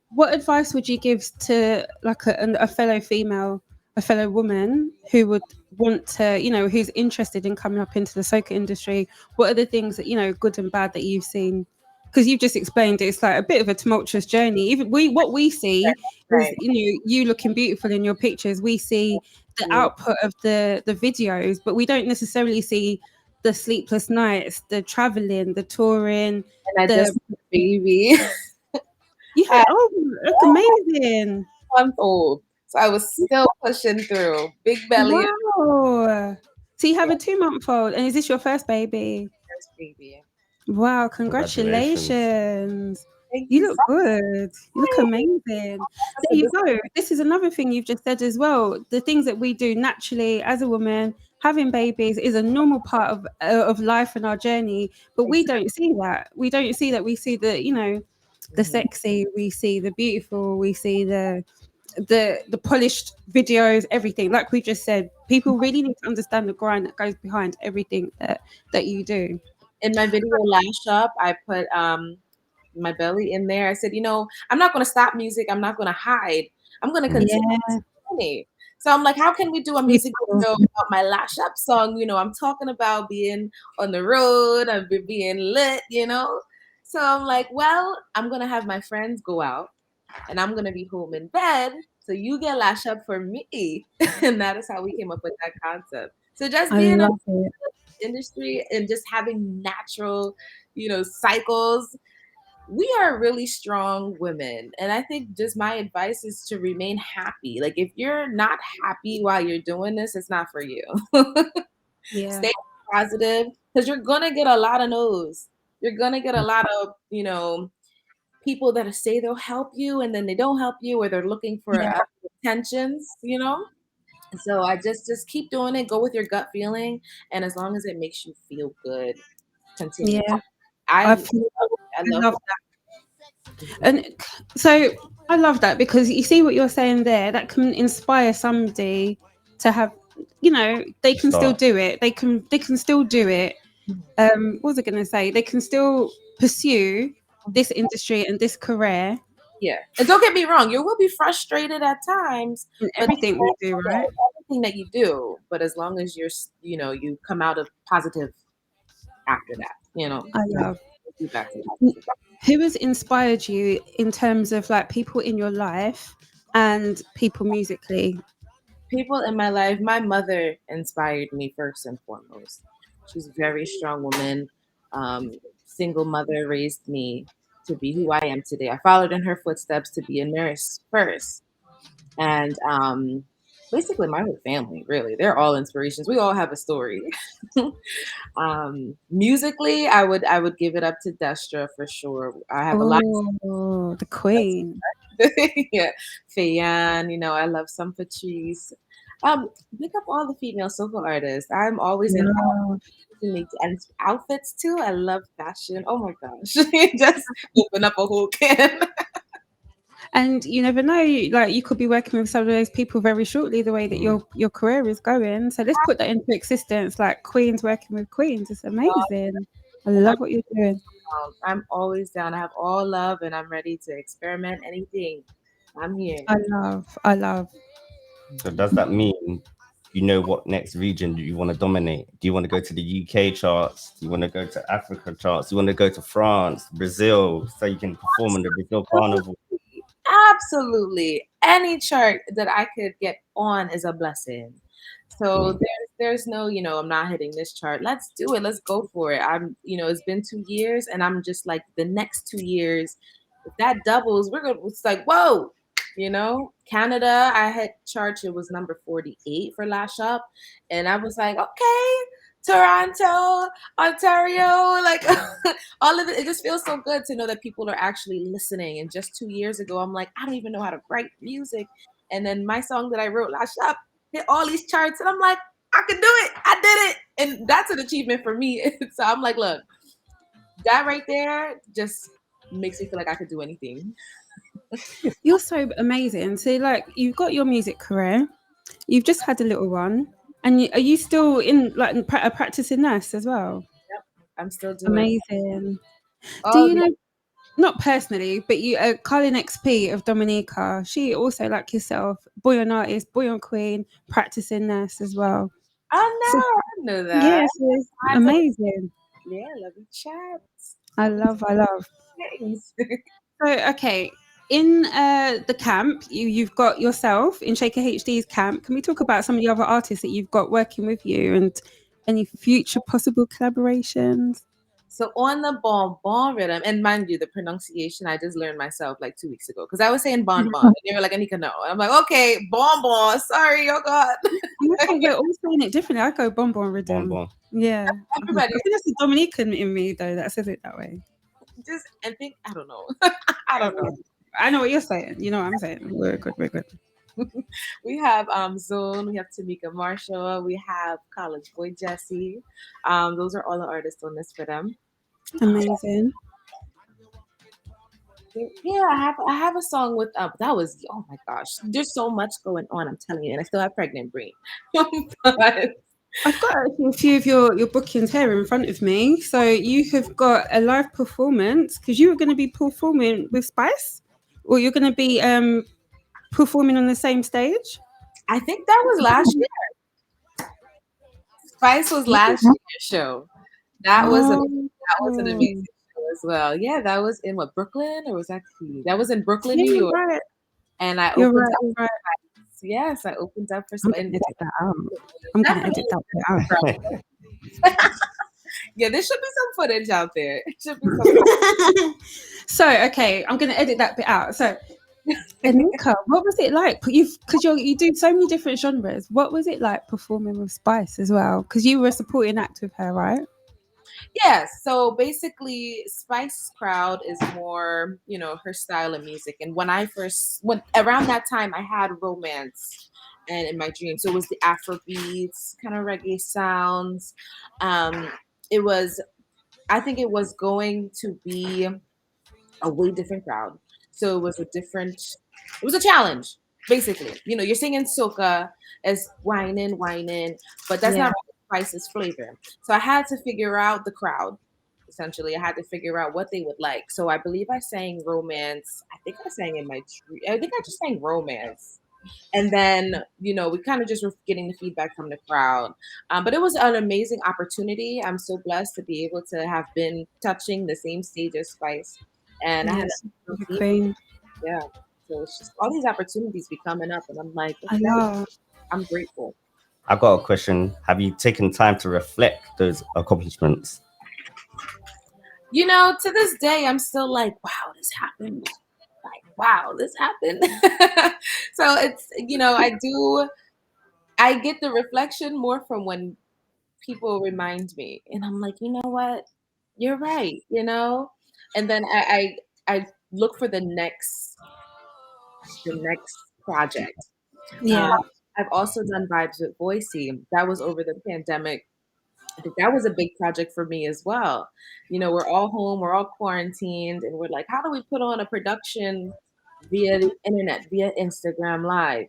what advice would you give to like a fellow female, a fellow woman who would want to, who's interested in coming up into the soca industry? What are the things that, good and bad that you've seen because you've just explained it's like a bit of a tumultuous journey. Even what we see is, Right. you looking beautiful in your pictures. We see the output of the videos, but we don't necessarily see the sleepless nights, the traveling, the touring. And I The just had a baby. you had At look amazing. 1 month old. So I was still pushing through. Big belly and Wow. So you have a 2-month-old, and is this your first baby? first baby. Wow, Congratulations. congratulations. Thank You you look so good. You look amazing. much. There you go. This is another thing you've just said as well. The things that we do naturally as a woman, having babies is a normal part of life and our journey, but we don't see that. We don't see that. We see the sexy, we see the beautiful, we see the polished videos, everything. Like we just said, people really need to understand the grind that goes behind everything that you do. In my video Lash Up, I put my belly in there. I said, I'm not going to stop music. I'm not going to hide. I'm going to continue Yeah. this journey. So I'm like, how can we do a music video about my Lash Up song? I'm talking about being on the road, I've been being lit. So I'm like, well, I'm going to have my friends go out and I'm going to be home in bed. So you get Lash Up for me. And that is how we came up with that concept. So just I being a love it. industry and just having natural, cycles, we are really strong women. And I think just my advice is to remain happy. Like if you're not happy while you're doing this, it's not for you. Yeah. Stay positive because you're gonna get a lot of no's. You're gonna get a lot of, people that say they'll help you and then they don't help you, or they're looking for Yeah. attentions. So I just keep doing it. Go with your gut feeling, and as long as it makes you feel good, continue. Yeah. I I love, feel I I love. love And so I love that, because you see what you're saying there, that can inspire somebody to have, they can still Start. do it. They can still do it. What was I going to say? They can still pursue this industry and this career Yeah, and don't get me wrong, you will be frustrated at times, in but everything we do, yeah, right? everything that you do. But as long as you come out of positive after that, I love. be back to positive. Who has inspired you in terms of like people in your life and people musically? People in my life, my mother inspired me first and foremost. She's a very strong woman. Single mother raised me to be who I am today. I followed in her footsteps to be a nurse first. And basically my whole family, really, they're all inspirations. We all have a story. Musically, I would give it up to Destra for sure. I have a lot. Oh, the queen. Yeah, Fayan, I love some Patrice. Pick up all the female solo artists. I'm always in Yeah. and outfits too. I love fashion. Oh my gosh, just open up a whole can. And you never know, like you could be working with some of those people very shortly, the way that your career is going. So let's put that into existence, like queens working with queens. It's amazing. I And love what you're doing. I'm always down. I have all love, and I'm ready to experiment anything. I'm here. I love. So does that mean you know what next region do you want to dominate? Do you want to go to the UK charts? Do you want to go to Africa charts? Do you want to go to France, Brazil, so you can perform in the Brazil Carnival? Absolutely. Any chart that I could get on is a blessing. So there's no, I'm not hitting this chart. Let's do it. Let's go for it. It's been 2 years and I'm just like the next 2 years, if that doubles, it's like, whoa, Canada, I had charts, it was number 48 for Lash Up. And I was like, okay, Toronto, Ontario, like all of it just feels so good to know that people are actually listening. And just 2 years ago, I'm like, I don't even know how to write music. And then my song that I wrote, Lash Up, hit all these charts. And I'm like, I can do it. I did it. And that's an achievement for me. So I'm like, look, that right there just makes me feel like I could do anything. You're so amazing. So like you've got your music career, you've just had a little one, and are you still in like a practicing nurse as well? Yep. I'm still doing Amazing. Do all you the know, not personally, but you, Colin XP of Dominica, she also, like yourself, boy on artist, boy on queen, practicing nurse as well. I So, know, I knew that. yes, it's I amazing. Yeah, lovely chats. I love. Thanks. So, okay, in the camp, you've got yourself in Shaker HD's camp. Can we talk about some of the other artists that you've got working with you and any future possible collaborations? So on the bon rhythm, and mind you, the pronunciation I just learned myself like 2 weeks ago because I was saying bon bon, and they were like, Anika, no. And I'm like, okay, bon, sorry, oh God. Okay, we're all saying it differently. I go bon bon rhythm. Bon bon. Yeah. Everybody I think that's the Dominican in me though that says it that way. just and think, I don't know. I don't know. I know what you're saying. You know what I'm saying. We're good. We have Xone, we have Tamika Marshall, we have College Boy Jesse. Those are all the artists on this for them. Amazing. Yeah, I have a song with that was, oh my gosh, there's so much going on, I'm telling you, and I still have pregnant brain. But I've got actually a few of your bookings here in front of me. So you have got a live performance because you were going to be performing with Spice, or you're going to be performing on the same stage. I think that was last year. Spice was last year's show. That was an amazing show as well. Yeah, that was in what, Brooklyn, or was that Queens? That was in Brooklyn, New York. Right. And I You're opened right. up. Right. Yes, I opened up for I'm going to edit that out. I'm going to edit that bit out. Yeah, there should be some footage out there. It should be some. So, okay, I'm going to edit that bit out. So, Anika, what was it like? Because you do so many different genres. What was it like performing with Spice as well? Because you were a supporting act with her, right? Yes. So basically, Spice Crowd is more, her style of music. And when around that time, I had romance and in my dreams. So it was the Afro beats, kind of reggae sounds. I think it was going to be a way different crowd. So it was a challenge, basically. You're singing soca as whining, but that's not Spice's flavor. So I had to figure out the crowd. Essentially, I had to figure out what they would like. So I believe I sang romance. I think I sang I think I just sang romance. And then, we kind of just were getting the feedback from the crowd. But it was an amazing opportunity. I'm so blessed to be able to have been touching the same stage as Spice. And I had Queen. yeah. So it's just all these opportunities be coming up, and I'm like, I know. I'm grateful. I got a question. Have you taken time to reflect those accomplishments? To this day, I'm still like, wow, this happened. Like, wow, this happened. So it's, I get the reflection more from when people remind me, and I'm like, you know what, you're right, and then I look for the next project. Yeah. I've also done Vibes with Boise. That was over the pandemic. I think that was a big project for me as well. We're all home, we're all quarantined, and we're like, how do we put on a production via the internet, via Instagram Live?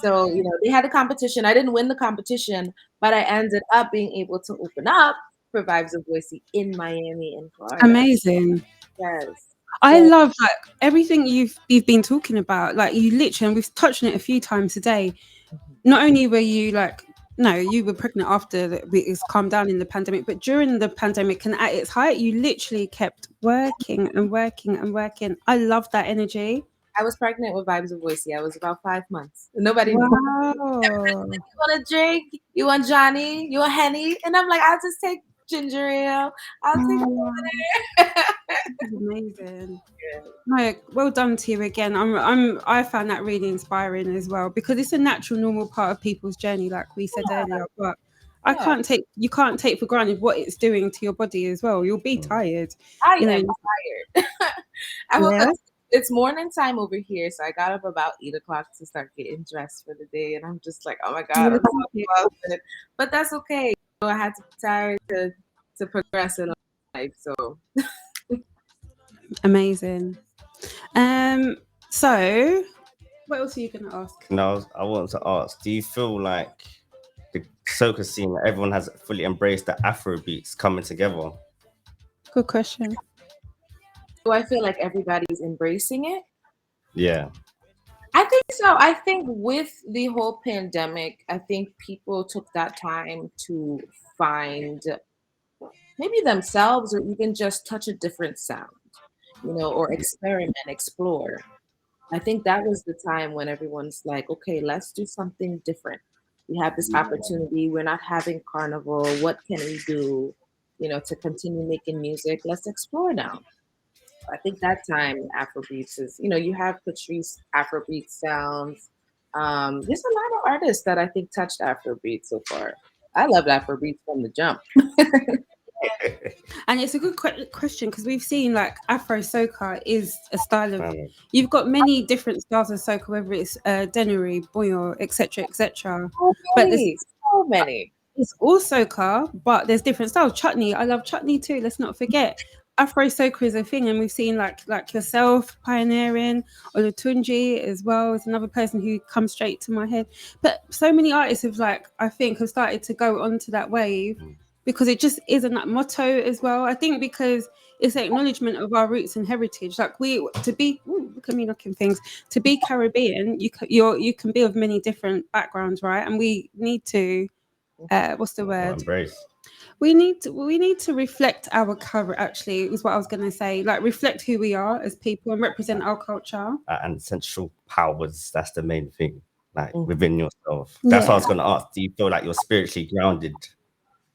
So, they had a competition. I didn't win the competition, but I ended up being able to open up for Vibes of Boise in Miami and Florida. Amazing. Yes. I love everything you've been talking about. Like you literally, and we've touched on it a few times today. Not only were you you were pregnant after it's calmed down in the pandemic, but during the pandemic and at its height, you literally kept working and working and working. I love that energy. I was pregnant with Vibes of Boise. I was about 5 months. Nobody Wow. You want a drink? You want Johnny? You want Henny? And I'm like, I'll just take ginger ale. I'll take water. Amazing. No, well done to you again. I found that really inspiring as well because it's a natural, normal part of people's journey, like we said earlier. But you can't take for granted what it's doing to your body as well. You'll be tired. I am tired. I woke up. It's morning time over here, so I got up about 8:00 to start getting dressed for the day, and I'm just like, oh my God, I'm so exhausted. But that's okay. I had to be tired to progress in life. So amazing. So what else are you gonna ask? No, I want to ask, do you feel like the soca scene, everyone has fully embraced the Afro beats coming together? Good question. Do I feel like everybody's embracing it? Yeah. I think so. I think with the whole pandemic, I think people took that time to find maybe themselves, or even just touch a different sound, or experiment, explore. I think that was the time when everyone's like, okay, let's do something different. We have this opportunity. We're not having carnival. What can we do, to continue making music? Let's explore now. I think that time Afrobeats is, you have Patrice Afrobeat sounds. There's a lot of artists that I think touched Afrobeat so far. I loved Afrobeat from the jump. And it's a good question because we've seen like Afro soca is a style of. Um, You've got many different styles of soca, whether it's Denery, Boyo, etc., etc. So But there's many, so many. it's all soca, but there's different styles. Chutney, I love chutney too. Let's not forget. Afro soca is a thing, and we've seen like yourself pioneering, Olatunji as well is another person who comes straight to my head. But so many artists have I think have started to go onto that wave because it just isn't that motto as well. I think because it's an acknowledgement of our roots and heritage. Like look at me knocking things. To be Caribbean, you can be of many different backgrounds, right? And we need to what's the word? embrace. We need to reflect our cover. Actually, is what I was going to say. Like reflect who we are as people and represent our culture. And central powers, that's the main thing, like Mhm. within yourself. That's what I Yeah. was going to ask. Do you feel like you're spiritually grounded?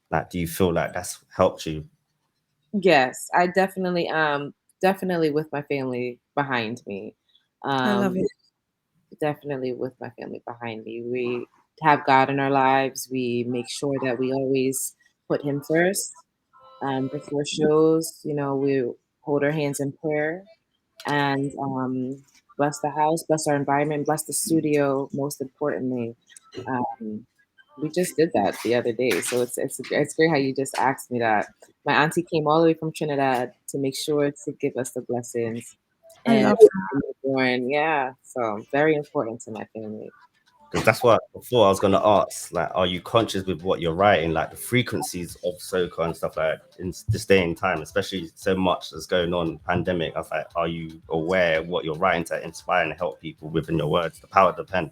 Like, do you feel like that's helped you? Yes, I definitely with my family behind me. I love Um, it. definitely with my family behind me. We have God in our lives. We make sure that we always put Him first. Before shows, we hold our hands in prayer and bless the house, bless our environment, bless the studio. Most importantly, um, we just did that the other day, so it's great how you just asked me that. My auntie came all the way from Trinidad to make sure to give us the blessings, I and love that. born, yeah. So very important to my family. Because that's what before I was going to ask, like, are you conscious with what you're writing, like the frequencies of soca and stuff like that in this day and time, especially so much that's going on, pandemic? I was like, are you aware of what you're writing to inspire and help people within your words, the power of the pen?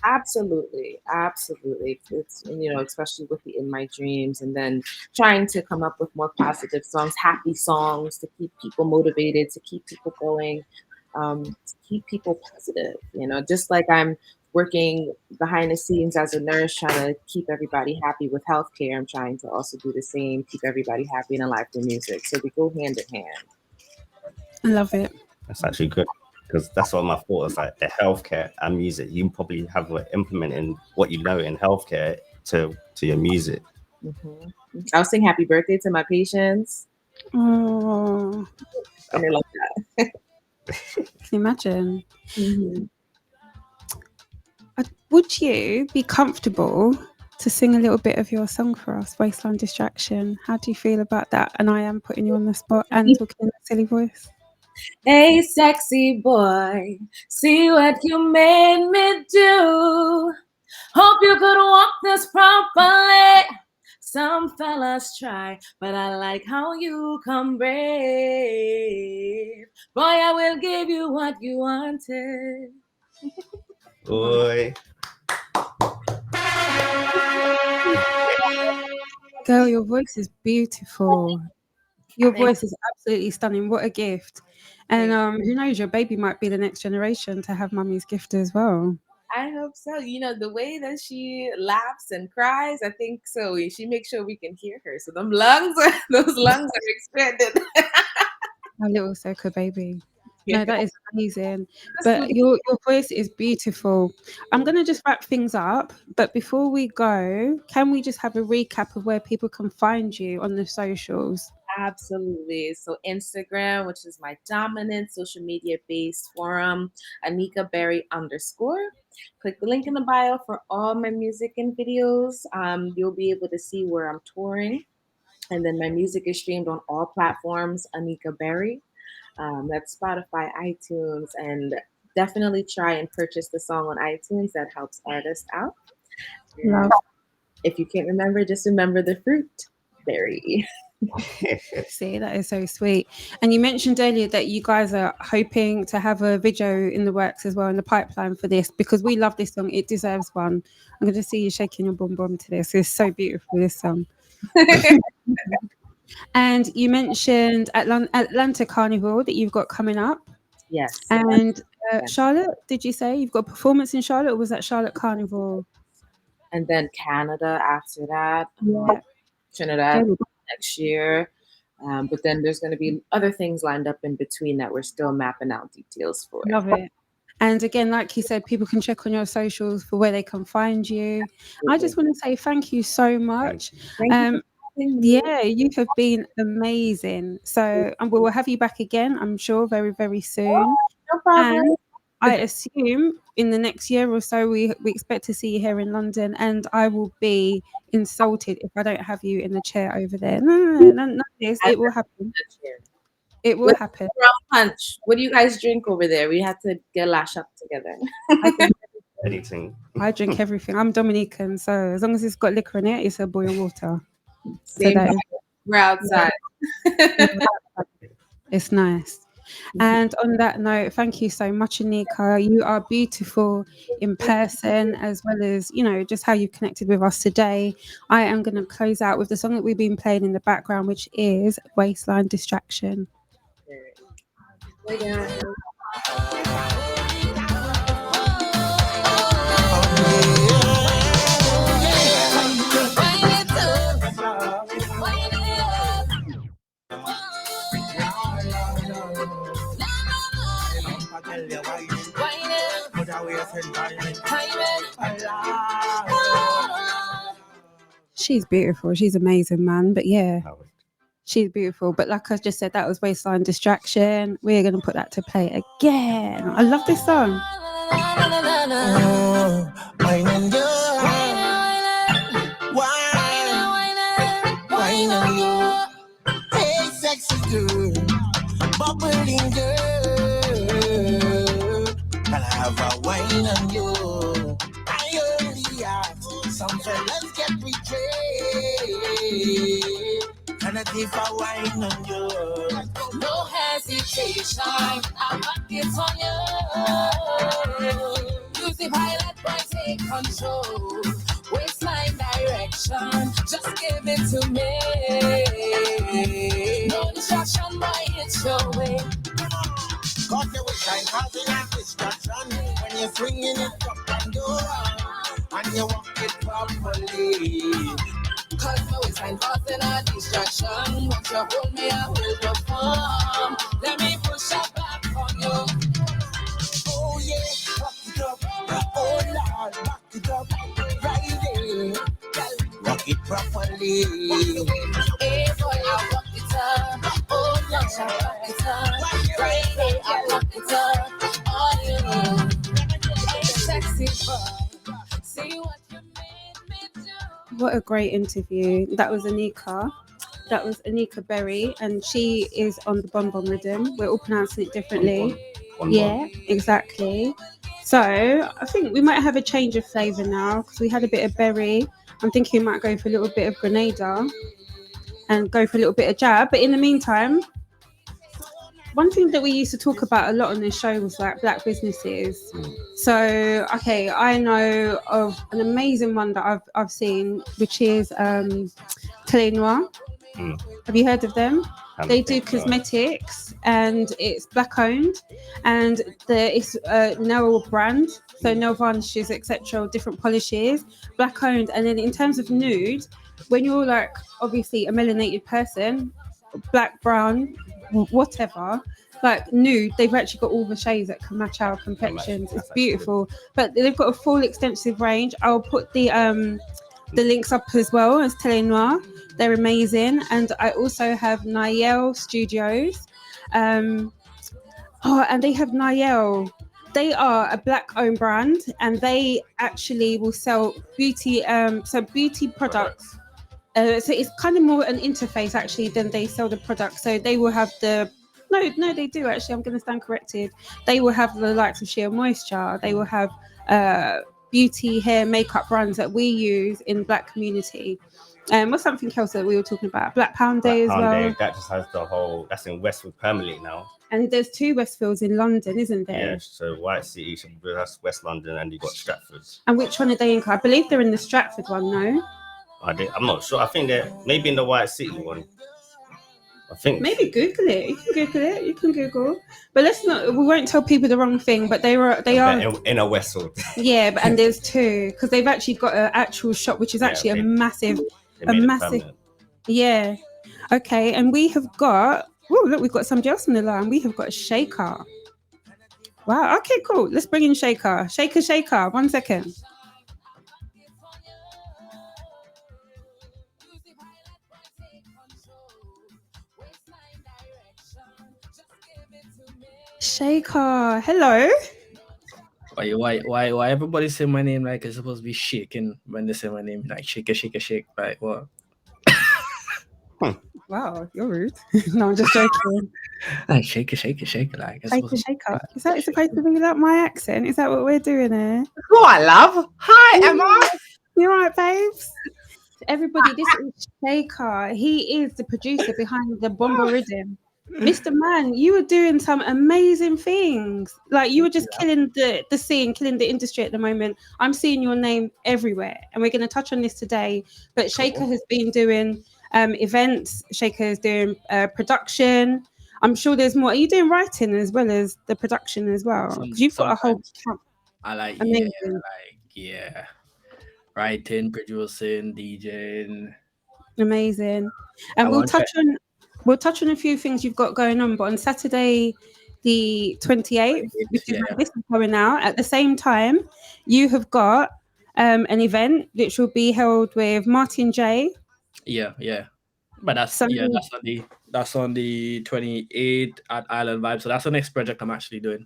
Absolutely, absolutely. It's especially with the In My Dreams, and then trying to come up with more positive songs, happy songs to keep people motivated, to keep people going, to keep people positive. Just like I'm working behind the scenes as a nurse, trying to keep everybody happy with healthcare. I'm trying to also do the same, keep everybody happy and alive through music. So we go hand in hand. I love it. That's actually good, because that's what my thought was, like the healthcare and music. You probably have implementing what you know in healthcare to your music. Hmm. I'll sing happy birthday to my patients, Oh, and they're like that. can you imagine? Mhm. Would you be comfortable to sing a little bit of your song for us, Wasteland Distraction? How do you feel about that? And I am putting you on the spot and talking in a silly voice. Hey, sexy boy, see what you made me do. Hope you could walk this properly. Some fellas try, but I like how you come brave. Boy, I will give you what you wanted. Boy, Girl, your voice is beautiful. Your Thank voice is absolutely stunning. What a gift. And you. who knows, your baby might be the next generation to have mummy's gift as well. I hope so. The way that she laughs and cries, I think so. She makes sure we can hear her. So those lungs are expanded. My little Soka baby. Yeah. No, that is amazing. But your voice is beautiful. I'm going to just wrap things up. But before we go, can we just have a recap of where people can find you on the socials? Absolutely. So Instagram, which is my dominant social media based forum, Anika Berry _. Click the link in the bio for all my music and videos. You'll be able to see where I'm touring. And then my music is streamed on all platforms, Anika Berry. That's Spotify, iTunes, and definitely try and purchase the song on iTunes. That helps artists out. Love. If you can't remember, just remember the fruit, berry. See, that is so sweet. And you mentioned earlier that you guys are hoping to have a video in the works as well, in the pipeline for this, because we love this song. It deserves one. I'm going to see you shaking your bum bum to this. It's so beautiful, this song. And you mentioned Atlanta Carnival that you've got coming up. Yes. And Charlotte, did you say you've got a performance in Charlotte, or was that Charlotte Carnival? And then Canada after that. Yeah. Trinidad next year. But then there's going to be other things lined up in between that we're still mapping out details for. Love it. And again, like you said, people can check on your socials for where they can find you. I just want to say thank you so much. Yeah, you have been amazing. So we will have you back again, I'm sure, very, very soon. No problem. And I assume in the next year or so, we expect to see you here in London, and I will be insulted if I don't have you in the chair over there. No, it will happen. It will happen. Punch. What do you guys drink over there? We have to get lash up together. Anything. I drink everything. I'm Dominican, so as long as it's got liquor in it, it's a boil water. Same so we're outside. It's nice. And on that note, thank you so much, Anika. You are beautiful in person, as well as, you know, just how you connected with us today. I am going to close out with the song that we've been playing in the background, which is Waistline Distraction. She's beautiful. She's amazing, man. But yeah, she's beautiful. But like I just said, that was Waistline Distraction. We're going to put that to play again. I love this song. Hey, sexy girl, bubbling girl, I'll have a wine on you. I only ask some fellas get betrayed. Can I give a wine on you? No hesitation, I'm back it on you. Use the pilot boy, take control. Waistline direction, just give it to me. No distraction, boy, it's your way. Cause your waistline causing a distraction when you're swinging it up and down, and you walk it properly. Cause my waistline causing a distraction. Once you hold me, I will perform. Let me push up back on you. Oh yeah, back it up. Oh Lord, back it up. Right there, rock it properly. Hey boy, I rock it up. Oh Lord, I rock it up. Right there, I rock it up. Oh you, hey sexy boy, see what you made me do. What a great interview. That was Anika. That was Anika Berry, and she is on the Bon Bon rhythm. We're all pronouncing it differently. Yeah, exactly. So I think we might have a change of flavour now, because we had a bit of berry. I'm thinking we might go for a little bit of Grenada and go for a little bit of jab. But in the meantime, one thing that we used to talk about a lot on this show was like black businesses. So, okay, I know of an amazing one that I've seen, which is Tele Noir. Have you heard of them? They do cosmetics, and it's black owned, and it's a nail brand, so nail varnishes, etc., different polishes, black owned. And then in terms of nude, when you're like obviously a melanated person, black, brown, whatever, like nude, they've actually got all the shades that can match our complexions. It's beautiful. But they've got a full extensive range. I'll put the links up as well as Tele Noir. They're amazing. And I also have Niel Studios. And they have Niel. They are a black owned brand, and they actually will sell beauty beauty products. So it's kind of more an interface actually than they sell the product. So they will have no, they do actually. I'm going to stand corrected. They will have the likes of Sheer Moisture. They will have beauty, hair, makeup brands that we use in black community. What's something else that we were talking about? Black Pound Day as well. That just has the whole. That's in Westwood permanently now. And there's 2 Westfields in London, isn't there? Yeah. So White City, that's West London, and you got Stratford. And which one are they in? I believe they're in the Stratford one, no? I'm not sure. I think they're maybe in the White City one. I think Maybe Google it. You can Google it. You can Google. But let's not. We won't tell people the wrong thing. But they are. in a Westwood. Yeah, and there's two because they've actually got an actual shop, which is actually they a massive. made it permanent. Yeah. Okay, and we have got. Oh, look, we've got somebody else on the line. We have got Shaker. Wow. Okay, cool. Let's bring in Shaker. Shaker. 1 second. Shaker, hello. Why everybody say my name like it's supposed to be shaking when they say my name like shake. Like what? Wow, you're rude. No, I'm just joking. Like shake. Like it's Shaker. Is that supposed to be like my accent? Is that what we're doing here? Oh, I love. Hi, Emma. You right, babes? Everybody, this is Shaker. He is the producer behind the Bomba Rhythm. Mr. Man, you were doing some amazing things. Like you were just killing the scene, killing the industry at the moment. I'm seeing your name everywhere, and we're going to touch on this today. But Shaker has been doing events. Shaker is doing production. I'm sure there's more. Are you doing writing as well as the production as well? Because you've got a whole. I like amazing. Writing, producing, DJing. Amazing. And we'll touch on a few things you've got going on, but on Saturday the 28th, which is when this is going out, at the same time, you have got an event which will be held with Martin J. Yeah. But that's on the 28th at Island Vibe. So that's the next project I'm actually doing.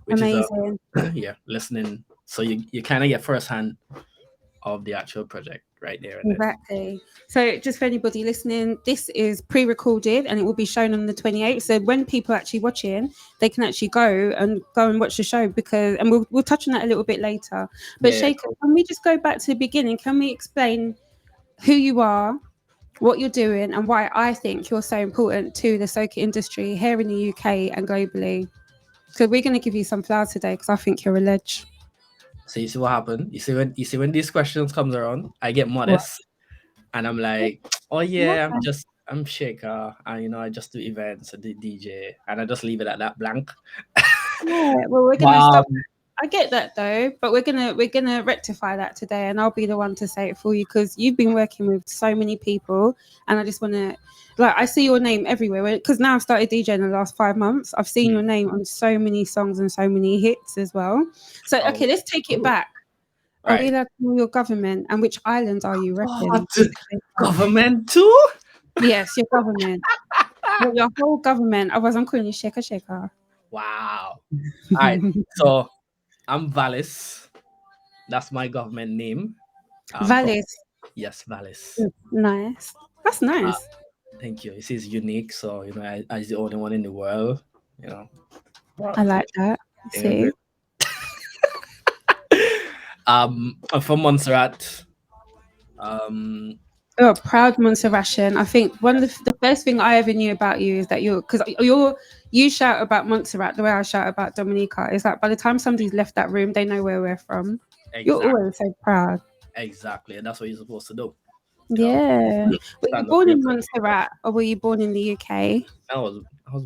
Which amazing. Is listening. So you kind of get firsthand of the actual project right there. Exactly. So just for anybody listening, this is pre-recorded and it will be shown on the 28th. So when people are actually watching, they can actually go and watch the show and we'll touch on that a little bit later. But Shaker, can we just go back to the beginning? Can we explain who you are, what you're doing, and why I think you're so important to the soca industry here in the UK and globally? So we're going to give you some flowers today because I think you're a ledge. So you see what happened? You see when these questions comes around, I get modest, and I'm like, oh yeah, I'm Shaker, and I just do events, I do DJ, and I just leave it at that blank. Yeah, well, we're gonna stop. I get that though, but we're gonna rectify that today, and I'll be the one to say it for you because you've been working with so many people, and I just want to. Like I see your name everywhere because now I've started DJing in the last 5 months. I've seen your name on so many songs and so many hits as well. So okay, let's take it back. Are we allowed to know your government and which island are you repping? Government too? Yes, your government. Your whole government. Otherwise, I'm calling you Shaker. Wow. All right. So I'm Valis. That's my government name. Valis. Yes, Valis. Nice. That's nice. Thank you. It is unique, so I'm the only one in the world. I like that. See. I'm from Montserrat. You're a proud Montserratian. I think one of the first thing I ever knew about you is that you shout about Montserrat the way I shout about Dominica. Is that by the time somebody's left that room, they know where we're from. Exactly. You're always so proud. Exactly, and that's what you're supposed to do. Yeah. Were you born in Montserrat or were you born in the UK? I was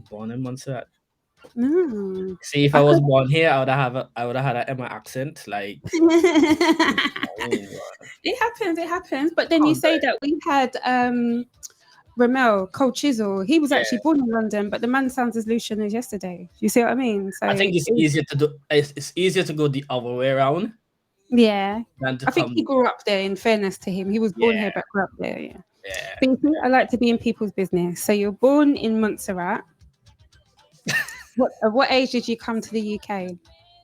born in Montserrat. No. See, if I was born here, I would have had an Emma accent. Like it happens. But then you say that we had Ramel Cole Chisel. He was actually born in London, but the man sounds as Lucian as yesterday. You see what I mean? So I think it's easier to do. It's easier to go the other way around. Yeah, I think he grew up there. In fairness to him, he was born here but grew up there. Yeah. But you see, I like to be in people's business. So you're born in Montserrat. At what age did you come to the UK?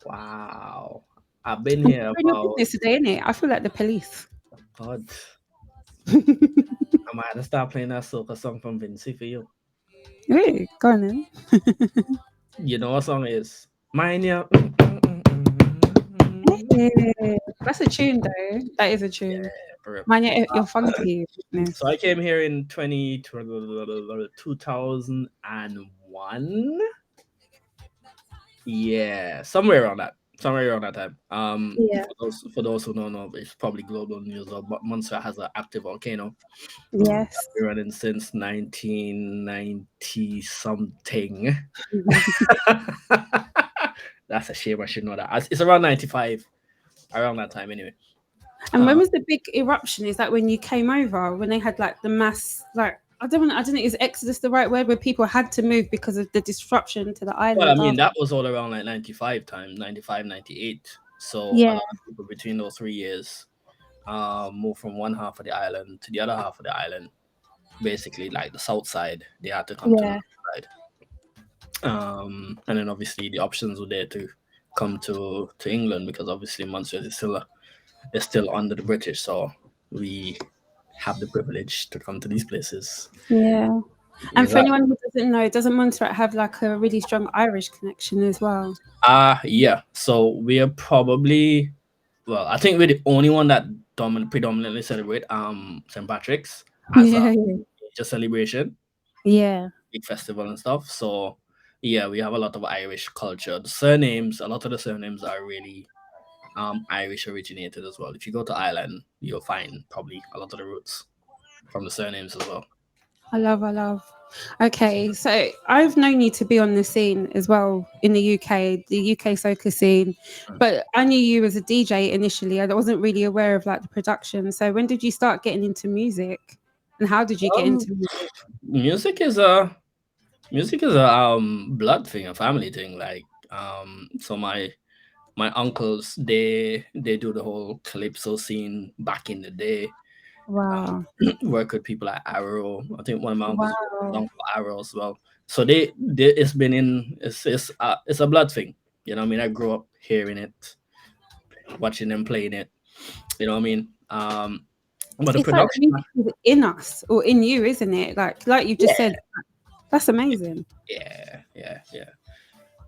Wow, I've been here about. Your business today, innit? I feel like the police. God, I might have to start playing that soca song from Vinci for you. Really? Go on then. You know what song is? Mine, yeah. That's a tune though. That is a tune. Man, you're funky. So I came here in 2001. Yeah, somewhere around that. somewhere around that time. Yeah. For those who don't know, it's probably global news. But Montserrat has an active volcano. Yes. Been running since 1990 something. That's a shame. I should know that. It's around 95, around that time anyway. And when Uh, was the big eruption? Is that when you came over? When they had like the mass, like I don't know, is exodus the right word? Where people had to move because of the disruption to the well, I island mean, after? that was all around like 95 time, 95, 98. So a Yeah, lot of people between those 3 years moved from one half of the island to the other half of the island. Basically, like the south side, they had to come to the yeah. north side. And then obviously the options were there to come to England because obviously Montreal is still under the British, so we have the privilege to come to these places. Yeah. And for Exactly. anyone who doesn't know, doesn't Montserrat have like a really strong Irish connection as well? Yeah. So we are probably, well, I think we're the only one that predominantly celebrate St. Patrick's as a Yeah, major celebration, yeah. big festival and stuff. So yeah, we have a lot of Irish culture. The surnames, a lot of the surnames are really Irish originated as well. If you go to Ireland, you'll find probably a lot of the roots from the surnames as well. I love. Okay, so I've known you to be on the scene as well in the UK soca scene, but I knew you as a DJ initially. I wasn't really aware of like the production. So when did you start getting into music, and how did you get Um, into music? music is a blood thing, a family thing. Like so my uncles they do the whole calypso scene back in the day. Wow, Work with people like Arrow. I think one of my uncles worked with wow, Uncle Arrow as well. So they it's a blood thing. You know what I mean? I grew up hearing it, watching them playing it. You know what I mean? But the it's like production, music is in us or in you, isn't it? Like you just yeah, said, that's amazing. yeah.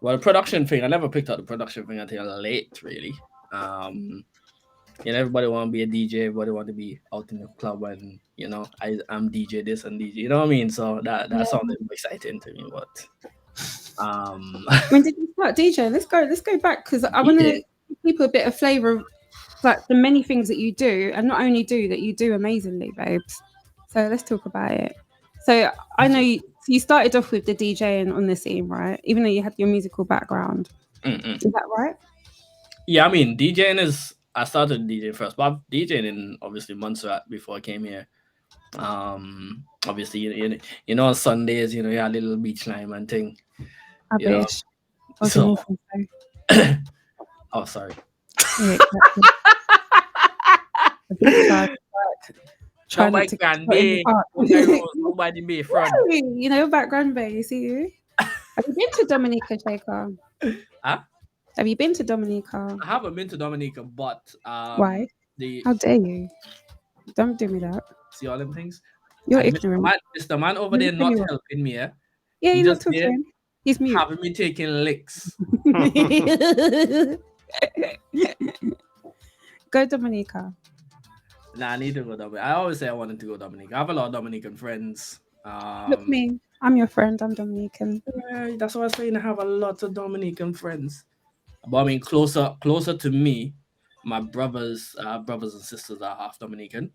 Well, the production thing, I never picked up the production thing until late, really. Everybody want to be a DJ, everybody want to be out in the club, and I'm DJ this and DJ. You know what I mean? So that sounded exciting to me, but um, When did you start DJing? Let's go back because I want to DJ, give people a bit of flavour of like the many things that you do, and not only do that, you do amazingly, babes. So let's talk about it. So I know you started off with the DJing on the scene, right? Even though you had your musical background, Mm-mm. is that right? Yeah, I mean DJing is. I started DJing first, but I've DJing in obviously Montserrat before I came here. Obviously, on Sundays, you had a little beach lime and thing, I you know. wish. I was So, an orphan, oh, sorry. so yeah, exactly. A big side work. Try not to Can put in the be. heart. Nobody be front. You know, background bay. You see you. Have you been to Dominica, Shaker? Huh? Have you been to Dominica? I haven't been to Dominica, but Why? the How dare you? Don't do me that. see all them things. You're And ignorant. Mr. Man over Let me there tell not you what. helping me. Yeah, Yeah, he you're not just there talking. He's mute. having me taking licks. Go Dominica. Nah, I need to go Dominica. I always say I wanted to go Dominica. I have a lot of Dominican friends. Look me. I'm your friend. I'm Dominican. Yeah, that's what I was saying. I have a lot of Dominican friends. But I mean, closer to me, my brothers and sisters are half Dominican.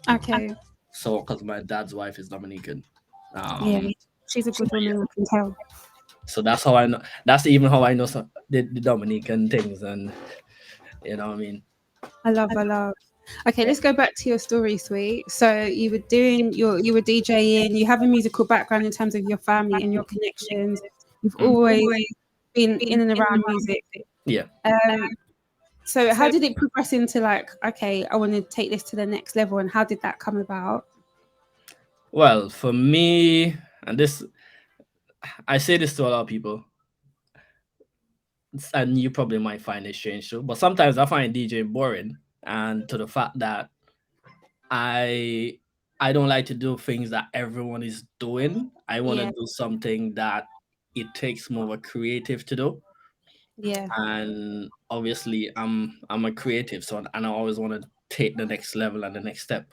Okay. So, because my dad's wife is Dominican. Yeah. She's a good woman. I can tell. So that's how I know. That's even how I know the Dominican things, and you know what I mean. I love. Okay, let's go back to your story, sweet. So you were DJing. You have a musical background in terms of your family and your connections. You've always been in and around music. Yeah. So how did it progress into like, okay, I want to take this to the next level, and how did that come about? Well, for me, and I say this to a lot of people, and you probably might find it strange too, but sometimes I find DJing boring, and to the fact that I don't like to do things that everyone is doing. I want to do something that it takes more of a creative to do. Yeah. And obviously I'm a creative, so and I always want to take the next level and the next step.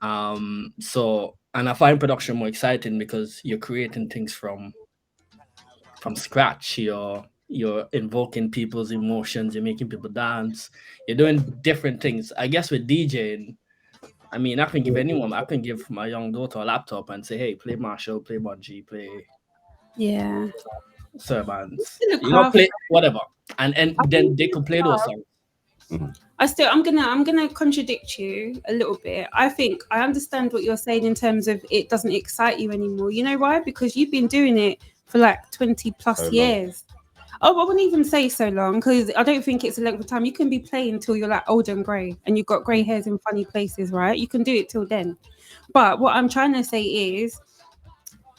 So and I find production more exciting because you're creating things from scratch. You're you're invoking people's emotions, you're making people dance, you're doing different things. I guess with DJing, I mean, I can give my young daughter a laptop and say, hey, play Marshall, play Bungie, play Yeah. Servants, Look you know, after. play whatever, and I then think they could play those songs. I'm gonna contradict you a little bit. I think I understand what you're saying in terms of it doesn't excite you anymore. You know why? Because you've been doing it for like 20 plus So long. years. Oh, I wouldn't even say so long because I don't think it's a length of time. You can be playing until you're like old and grey and you've got grey hairs in funny places, right? You can do it till then. But what I'm trying to say is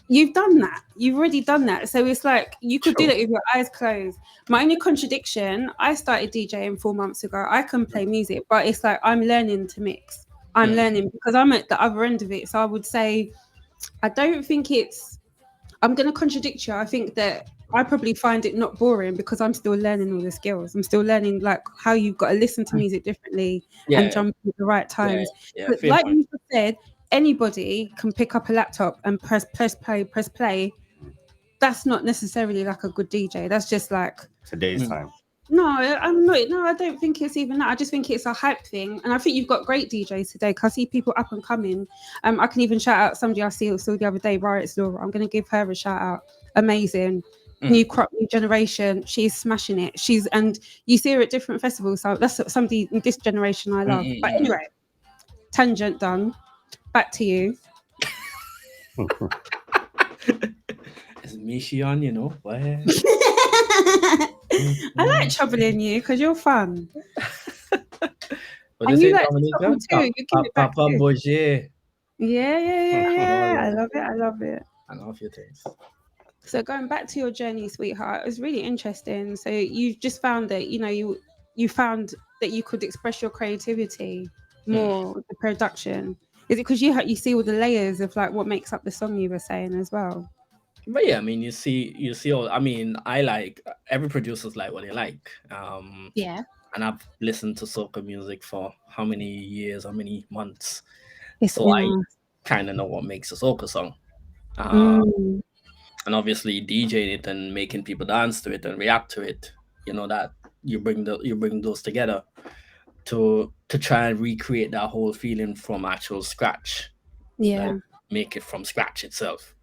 you've done that. You've already done that. So it's like you could do Sure. that with your eyes closed. My only contradiction, I started DJing 4 months ago. I can play music, but it's like I'm learning to mix. I'm Mm. learning because I'm at the other end of it. So I would say I don't think it's I'm going to contradict you. I think that I probably find it not boring because I'm still learning all the skills. I'm still learning like how you've got to listen to music differently and Yeah, jump at the right yeah, times. yeah. But Fair like point. you just said, anybody can pick up a laptop and press play. That's not necessarily like a good DJ. That's just like Today's Mm. time. no, I'm not. No, I don't think it's even that. I just think it's a hype thing, and I think you've got great DJs today. Cause I see people up and coming. I can even shout out somebody I saw the other day, Riot's Laura. I'm going to give her a shout out. Amazing, Mm. new crop, new generation. She's smashing it. And you see her at different festivals. So that's somebody in this generation I Mm, love. mm, But mm, anyway, tangent done. Back to you. It's Michion, you know. What? I like troubling you because you're fun, What and is you it, like to Dominica? trouble too. You give it back Papa too. Boje. Yeah. Oh, I yeah. love it. I love it. I know a few things. So going back to your journey, sweetheart, it was really interesting. So you just found that you found that you could express your creativity Mm. more with the production. Is it because you see all the layers of like what makes up the song you were saying as well? But yeah, I mean, you see all. I mean, I like every producer's like what they like. Yeah, And I've listened to soca music for how many years, how many months, it's so I in us. kind of know what makes a soca song. Uh, Mm, and obviously DJing it and making people dance to it and react to it. You know that you bring those together to try and recreate that whole feeling from actual scratch, like yeah. make it from scratch itself.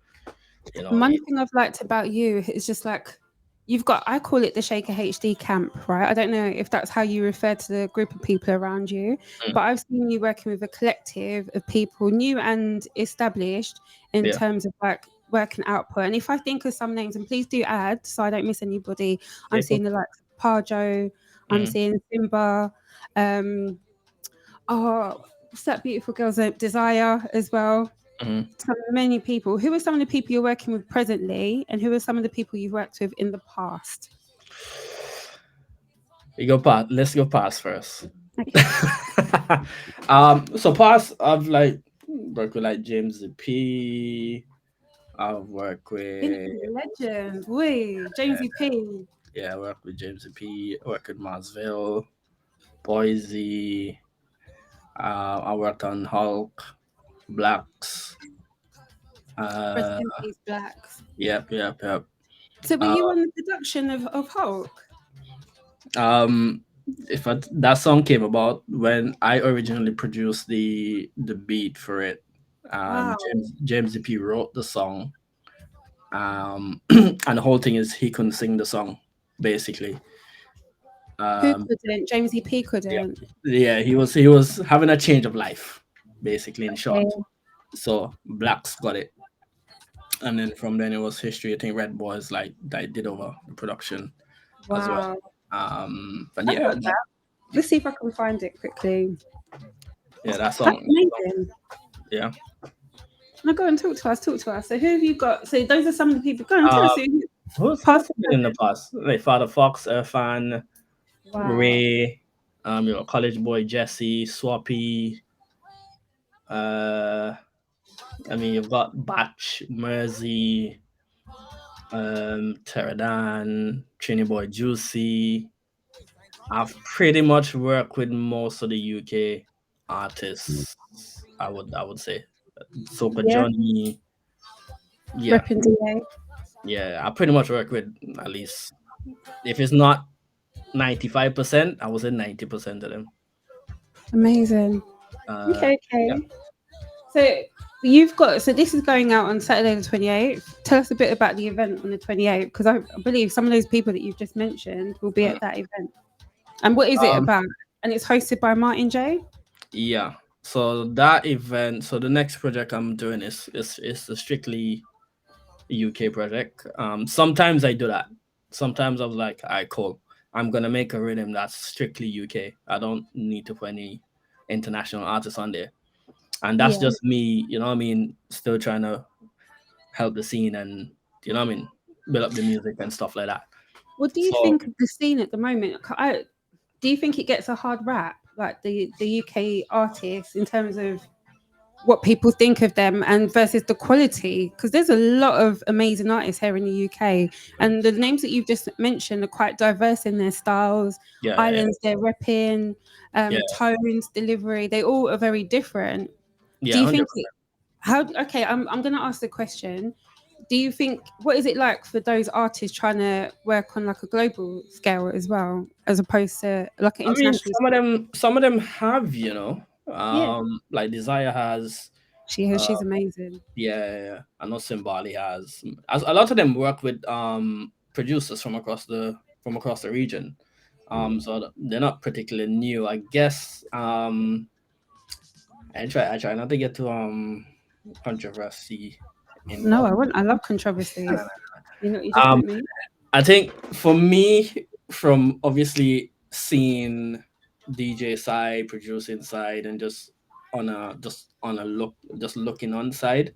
You know, One thing I've liked about you is just like you've got, I call it the Shaker HD camp, right? I don't know if that's how you refer to the group of people around you, Mm. but I've seen you working with a collective of people, new and established, in Yeah, terms of like work and output. And if I think of some names, and please do add so I don't miss anybody, I'm yeah, seeing the likes of Parjo, I'm mm. seeing Simba, um, oh, what's that beautiful girl's name? Desire as well. Mm. So many people. Who are some of the people you're working with presently, and who are some of the people you've worked with in the past? We go past. Let's go past first. Okay. So past I've like worked with like James the P. I've worked with Legend. Wait, Jamesy P. yeah, I worked with James the P. I worked with Marsville, Boise. I worked on Hulk, Blacks. Rest Uh, in peace, Blacks. yep. So were Uh, you on the production of Hulk? um, if I, that song came about when I originally produced the beat for it. Wow. James the P wrote the song. And the whole thing is he couldn't sing the song, basically. Who Um, couldn't? Jamesy P yeah, couldn't. yeah, he was having a change of life, basically in Okay. short. So Blacks got it, and then from then it was history. I think Red Boys like that did over the production as well. Wow. But I've yeah, got that. Let's see if I can find it quickly. yeah, That's amazing. yeah. Now go and talk to us. Talk to us. So who have you got? So those are some of the people. Go and tell Uh, us who. who's Past. been in the past? Like Father Fox, Irfan, Wow. Ray, College Boy Jesse, Swappy. Uh, I mean, you've got Batch, Mersey, Teradan, Trini Boy Juicy. I've pretty much worked with most of the UK artists. I would say, Soka Yeah. Johnny. Yeah, Repping DA. yeah. I pretty much work with at least If it's not 95%, I would say 90% of them. Amazing. Uh, Okay, yeah. okay. So so this is going out on Saturday the 28th. Tell us a bit about the event on the 28th, because I believe some of those people that you've just mentioned will be Mm. at that event. And what is it Um, about? And it's hosted by Martin J. yeah. So that event, so the next project I'm doing is a strictly UK project. Sometimes I do that. Sometimes I'm like, all right, cool. I'm gonna make a rhythm that's strictly UK. I don't need to put any international artists on there. And that's Yeah. just me, you know what I mean, still trying to help the scene and you know what I mean, build up the music and stuff like that. What do you So think of the scene at the moment? Do you think it gets a hard rap, like the UK artists, in terms of what people think of them and versus the quality? Because there's a lot of amazing artists here in the UK, and the names that you've just mentioned are quite diverse in their styles, yeah, yeah, islands they're repping, yeah, tones, delivery. They all are very different. Do yeah, you think 100%. okay, I'm gonna ask the question. Do you think what is it like for those artists trying to work on like a global scale as well, as opposed to like an I mean, international some of scale? them, some of them have, Yeah, like Desire has, she's uh, amazing. yeah. I know Simbali has. As a lot of them work with producers from across the region. So they're not particularly new, I guess. I try not to get to controversy No, involved. I won't. I love controversy. You know what you just Um, met me? I think for me, from obviously seeing DJ side, producing side, and just on a look, just looking on side.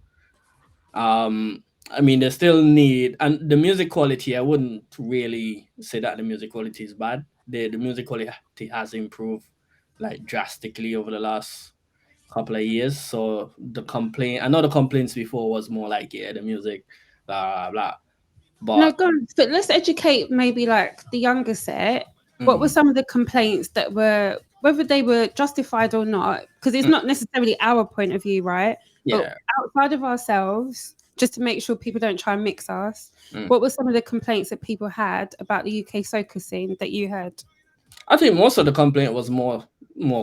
I mean, they still need and the music quality. I wouldn't really say that the music quality is bad. The music quality has improved like drastically over the last couple of years. So I know the complaints before was more like yeah, the music, blah blah. No, But go on. But let's educate maybe like the younger set. What were mm, some of the complaints that were, whether they were justified or not? Because it's mm, not necessarily our point of view, right? But yeah. outside of ourselves, just to make sure people don't try and mix us, Mm. what were some of the complaints that people had about the UK soca scene that you heard? I think most of the complaint was more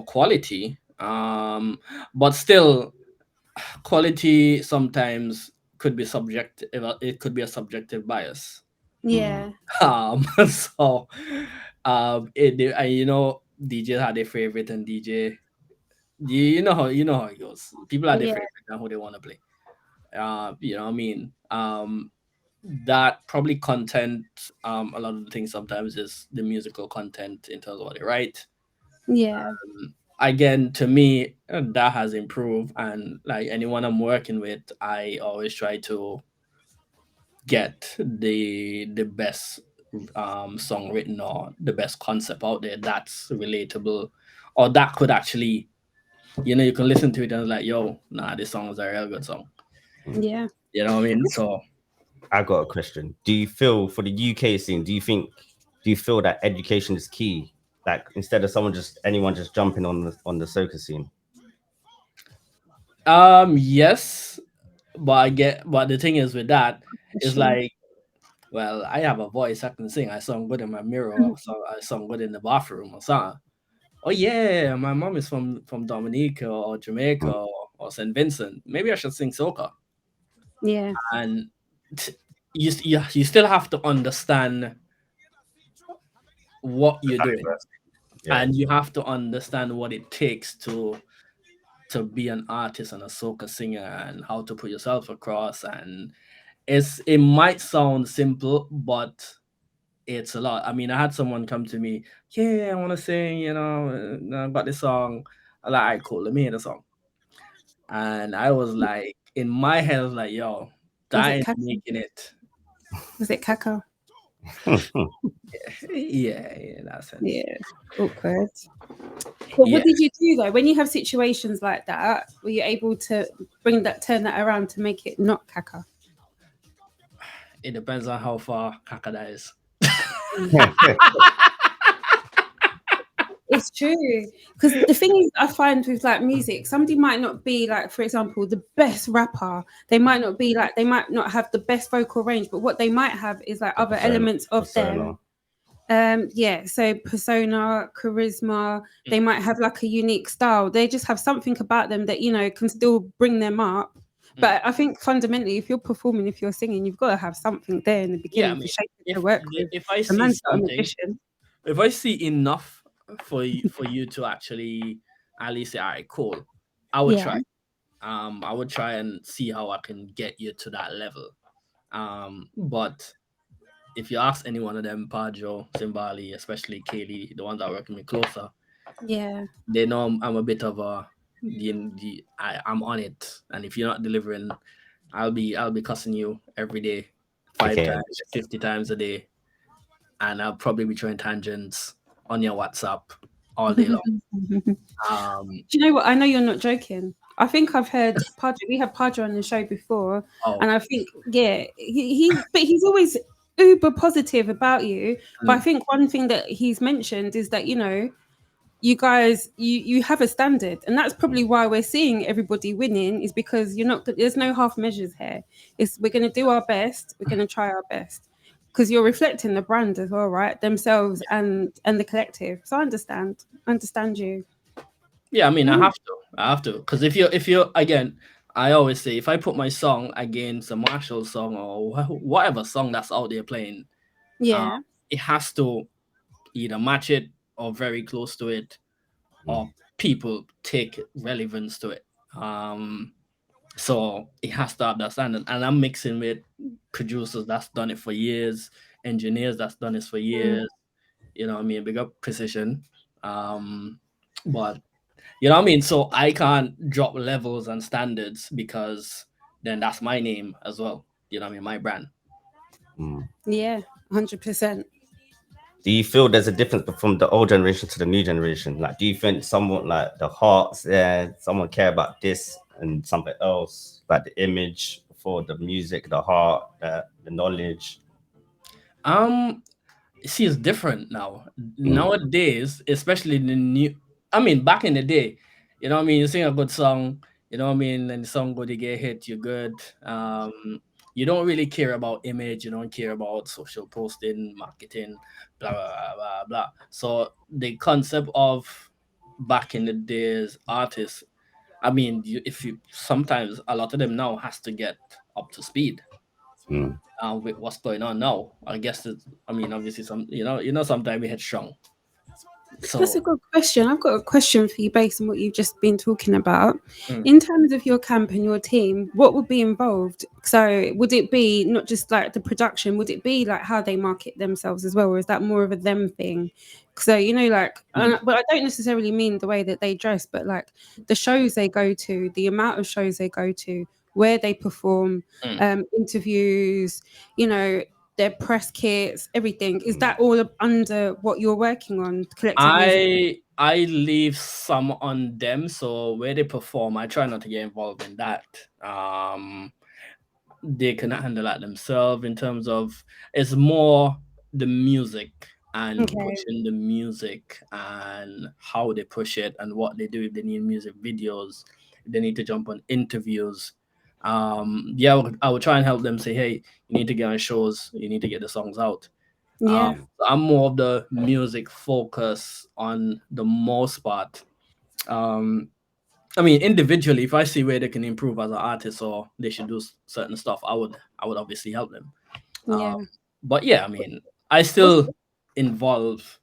quality. But still, quality sometimes could be subjective. It could be a subjective bias. Yeah, So, and DJ had their favorite, and DJ, you know how it goes. People are their yeah, favorite and who they want to play. You know what I mean. That probably content. A lot of the things sometimes is the musical content in terms of what they write. yeah, Again, to me, that has improved, and like anyone I'm working with, I always try to get the best song written or the best concept out there that's relatable or that could actually you can listen to it and like yo this song is a real good song, yeah. you know what I mean? So I got a question. Do you feel for the UK scene? Do you feel that education is key? Like instead of anyone just jumping on the soca scene. yes, but the thing is with that is Sure. like, well, I have a voice, I can sing, I sung good in my mirror, so I sung good in the bathroom or something. Oh yeah, my mom is from Dominica or Jamaica Mm. or St. Vincent. Maybe I should sing soca. Yeah, And t- you still have to understand what you're doing, Yeah. and you have to understand what it takes to be an artist and a soca singer and how to put yourself across. And it might sound simple, but it's a lot. I mean, I had someone come to me, yeah, I want to sing, I got this song. I'm like, all right, cool, let me hear the song. And I was like, in my head, I was like, yo, was that it ain't Kaka? making it. Was it Kaka? Yeah, in that sense. Yeah, awkward. But Yeah, what did you do though when you have situations like that? Were you able to turn that around to make it not caca? it depends on how far Kakada is. It's true, because the thing is, I find with like music, somebody might not be like, for example, the best rapper. They might not be like, they might not have the best vocal range, but what they might have is like other Persona. elements of them Persona. Yeah, so persona, charisma, they might have like a unique style. They just have something about them that, can still bring them up. But I think fundamentally, if you're performing, if you're singing, you've got to have something there in the Yeah, I beginning for mean, Shaker to if work with. if I The see man's not a something, magician. if I see enough for you to actually at least say, all right, cool, I would Yeah. try. I would try and see how I can get you to that level. But if you ask any one of them, Pajo, Simbali, especially Kaylee, the ones that work with me closer, Yeah. they know I'm a bit of a I'm on it, and if you're not delivering, I'll be cussing you every day, five Okay. times, 50 times a day, and I'll probably be throwing tangents on your WhatsApp all day long. Do Um, you know what? I know you're not joking. I think I've heard Padre. We had Padre on the show before, oh, and I think but he's always uber positive about you. But I mm, think one thing that he's mentioned is that you guys you have a standard, and that's probably why we're seeing everybody winning, is because you're not there's no half measures here. We're going to do our best, we're going to try our best, because you're reflecting the brand as well, right, themselves and the collective. So I understand you. yeah, I mean, Mm, I have to, because if you again, I always say if I put my song against a Marshall song or whatever song that's out there playing, um, yeah. it has to either match it or very close to it, or people take relevance to it. Um, so it has to have that standard. And I'm mixing with producers that's done it for years, engineers that's done this for Mm. years. You know what I mean? Big up precision. Um, but you know what I mean? So I can't drop levels and standards, because then that's my name as well. You know what I mean? My brand. Mm. Yeah, 100%. Do you feel there's a difference from the old generation to the new generation? Like, do you think someone like the hearts there, someone care about this and something else, like the image for the music, the heart, the knowledge? Um, See, it's different now. Mm. Nowadays, especially the new. I mean, back in the day, you know what I mean. You sing a good song, you know what I mean, and the song go to get hit, you're good. You don't really care about image. You don't care about social posting, marketing, blah blah blah blah. blah. So the concept of back in the days artists, I mean, if you sometimes a lot of them now has to get up to speed Mm. with what's going on now. I guess it's, I mean, obviously some, sometimes we hit strong. That's a So good question. I've got a question for you based on what you've just been talking about. mm, In terms of your camp and your team, what would be involved? So, would it be not just like the production? Would it be like how they market themselves as well, or is that more of a them thing? So, mm, but I don't necessarily mean the way that they dress, but like the shows they go to, the amount of shows they go to, where they perform, mm. interviews, you know, their press kits, everything. Is that all under what you're working on, collective music? I leave some on them. So where they perform, I try not to get involved in that. Um, they can handle that themselves. In terms of, it's more the music and Okay. pushing the music and how they push it and what they do, if they need music videos, if they need to jump on interviews. Yeah, I would try and help them say, hey, you need to get on shows, you need to get the songs out. Yeah. I'm more of the music focus on the most part. Um, I mean, individually, if I see where they can improve as an artist or they should do certain stuff, I would obviously help them. Uh, Yeah. but yeah, I mean, I What's still involve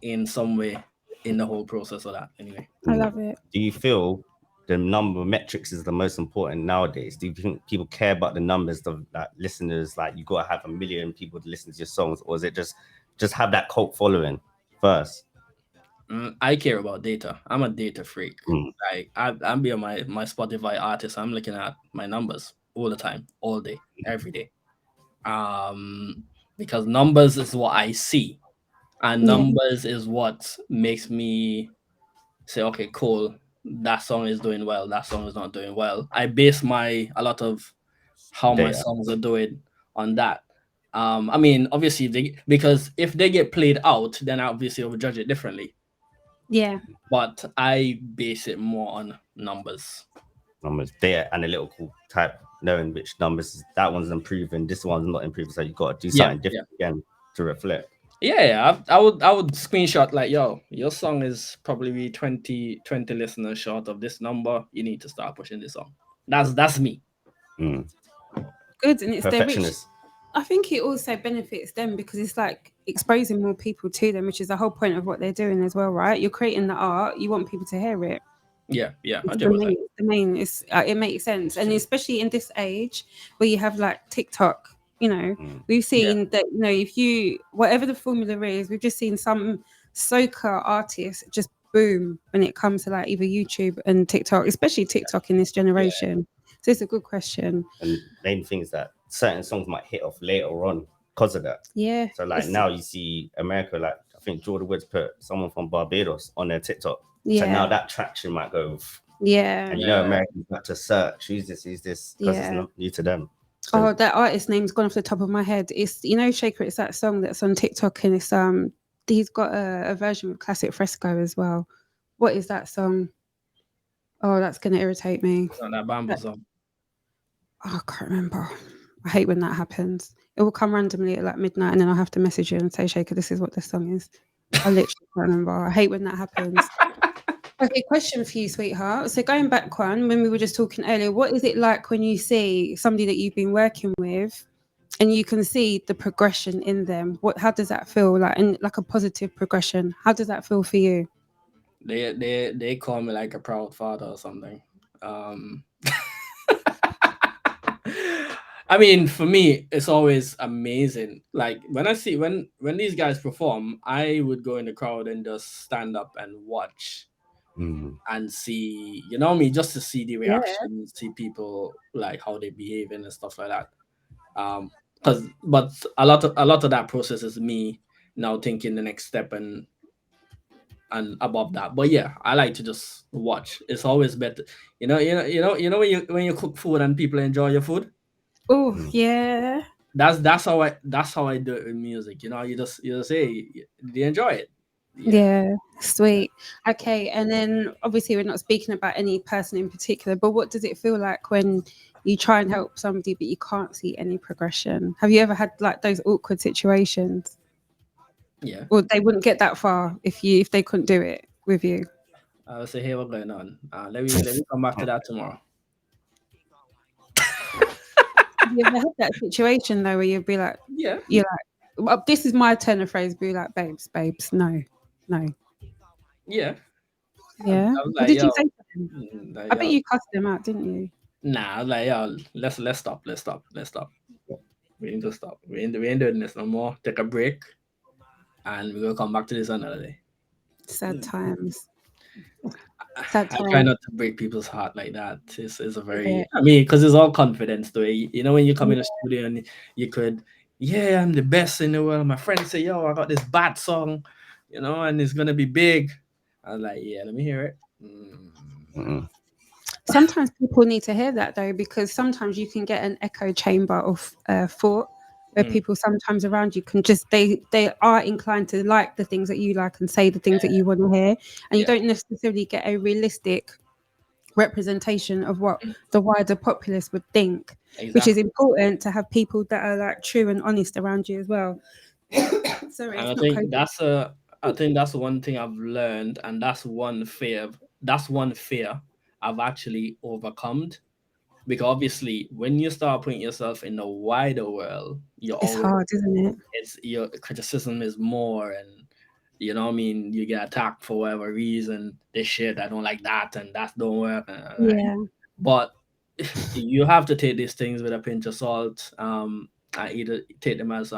in some way in the whole process of that. Anyway, I love it. Do you feel the number metrics is the most important nowadays? Do you think people care about the numbers of like listeners? Like you gotta have 1 million people to listen to your songs, or is it just have that cult following first? I care about data. I'm a data freak. Mm. Like I'm being my Spotify artist. I'm looking at my numbers all the time, all day, every day. Um, because numbers is what I see, and Yeah. numbers is what makes me say, okay, cool, that song is doing well, that song is not doing well. I base a lot of how my Data. songs are doing on that. I mean, obviously, because if they get played out, then obviously I will judge it differently. Yeah. But I base it more on numbers. Numbers, data analytical type, knowing which numbers that one's improving, this one's not improving. So you got to do Yeah, something yeah, different again to reflect. Yeah, I would screenshot like, yo, your song is probably 20 listeners short of this number. You need to start pushing this song. That's me. Mm. Good, and it's their reach. Perfectionist. I think it also benefits them because it's like exposing more people to them, which is the whole point of what they're doing as well, right? You're creating the art, you want people to hear it. Yeah, It's 100%. the main is it makes sense, and especially in this age where you have like TikTok, Mm. we've Yeah, seen that if you whatever the formula is, we've just seen some soca artists just boom when it comes to like either YouTube and TikTok, especially TikTok in this yeah, generation. So it's a good question. And main thing is that certain songs might hit off later on because of that. Yeah, So like now you see America, like I think Jordan Woods put someone from Barbados on their TikTok. So now yeah, that traction might go, yeah, and yeah. Americans have to search who's this because it's yeah. not new to them. So Oh, that artist name's gone off the top of my head. It's Shaker. It's that song that's on TikTok, and it's he's got a version with Classic Fresco as well. What is that song? Oh, that's gonna irritate me. It's on that bamboo song. Oh, I can't remember. I hate when that happens. It will come randomly at like midnight, and then I'll have to message you and say, Shaker, this is what this song is. I literally can't remember. I hate when that happens. Okay, question for you, sweetheart. So going back one, when we were just talking earlier, what is it like when you see somebody that you've been working with and you can see the progression in them? How does that feel like, and like a positive progression? How does that feel for you? They call me like a proud father or something. Um, I mean, for me, it's always amazing. Like when I see when these guys perform, I would go in the crowd and just stand up and watch mm, and see, me, just to see the Yeah. reaction, see people like how they behaving and stuff like that. Because but a lot of that process is me now thinking the next step and above that. But yeah, I like to just watch. It's always better, when you cook food and people enjoy your food. Oh, mm. yeah. That's how I do it with music. You just say, do you enjoy it? Yeah, Yeah, sweet. Okay, and then obviously we're not speaking about any person in particular, but what does it feel like when you try and help somebody but you can't see any progression? Have you ever had like those awkward situations? yeah. Or they wouldn't get that far if they couldn't do it with you? I would say, hey, what's going on? Let me come back to that tomorrow. Have you ever had that situation though where Yeah, you're like, well, this is my turn of phrase, be like, babes, no, no. yeah. Yeah. I was What like, did you yo, say to them? I bet yo, you cussed them out, didn't you? nah. I was like, yo, let's stop. We need to stop. We ain't doing this no more. Take a break, and we'll come back to this another day. Sad times. I Sad I try times. not to break people's heart like that. It's a Yeah. very, I mean, because it's all confidence to it. When you come in the studio and you could, yeah, I'm the best in the world. My friends say, yo, I got this bad song, and it's gonna be big. I was like, yeah, let me hear it. Mm. Sometimes people need to hear that though, because sometimes you can get an echo chamber of thought where Mm, people sometimes around you can just they are inclined to like the things that you like and say the things that you want to hear, and you yeah, don't necessarily get a realistic representation of what the wider populace would think, which is exactly. important to have people that are like true and honest around you as well. Sorry, And it's not COVID. I think that's one thing I've learned, and that's one fear I've actually overcome. Because obviously, when you start putting yourself in the wider world, you're It's always hard, isn't it? it's your criticism is more, and what I mean, you get attacked for whatever reason. This shit, I don't like that, and that don't work. Yeah, But you have to take these things with a pinch of salt. I either take them as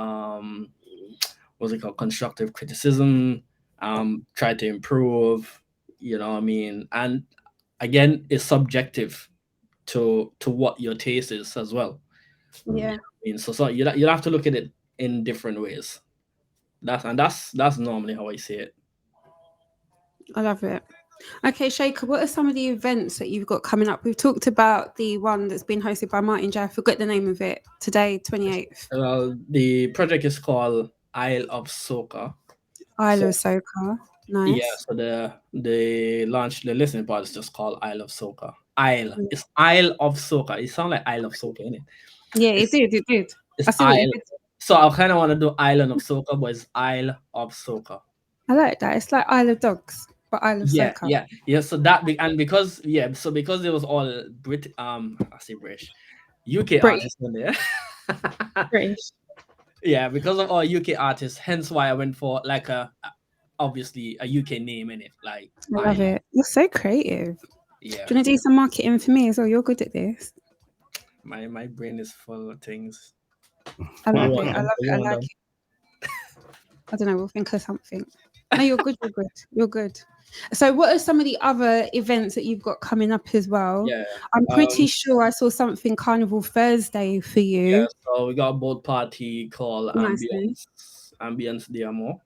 what's it called, constructive criticism. Try to improve. What I mean, and again, it's subjective to what your taste is as well. yeah, I mean, so you have to look at it in different ways. That's normally how I see it. I love it. Okay, Shaker, what are some of the events that you've got coming up? We've talked about the one that's been hosted by Martin J. I forgot the name of it. Today, 28th. Well, the project is called Isle of Soca. Isle So of Soca. yeah, Nice. so the listening part is just called Isle of Soca. It's Isle of Soca. It sounds like Isle of Soca, innit? Yeah, it It's did. It did. I it's see what you Isle. did. So I kind of want to do Island of Soca, but it's Isle of Soca. I like that. It's like Isle of Dogs, but Isle of Yeah, Soca. yeah, yeah. So that and because so because it was all I say British, UK British. artists in there. British. Yeah, because of all UK artists, hence why I went for like obviously a UK name in it, like I love Island. it. You're so creative. Yeah, Do you want to do some marketing for me as well? You're good at this. my brain is full of things. I What you love want it. I done? love What it. you I want like done? it. I don't know. We'll think of something. No, you're good. You're good. You're good. So, what are some of the other events that you've got coming up as well? Yeah. I'm pretty sure I saw something Carnival Thursday for Yeah, you. so we got a boat party called Nice name. Ambience Diamo.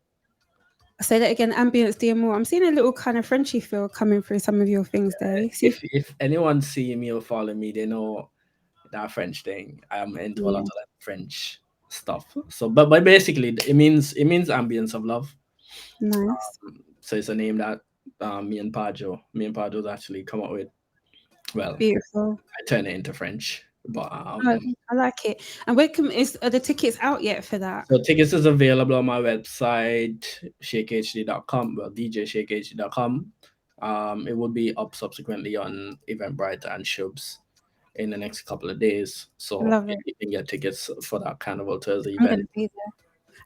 Say that again. Ambience DMO. I'm seeing a little kind of Frenchy feel coming through some of your things there. See, If anyone see me or follow me, they know that French thing. I'm into a lot yeah, of like French stuff. So, but basically, it means ambience of love. nice, So it's a name that me and Pajo's actually come up with. Well, beautiful. I turn it into French, but I like it. And where can are the tickets out yet for that? so tickets is available on my website shakehd.com. Well, djshakehd.com. It will be up subsequently on Eventbrite and Shubs in the next couple of days. I So love it. you can get tickets for that Carnival Thursday I'm gonna event. be there.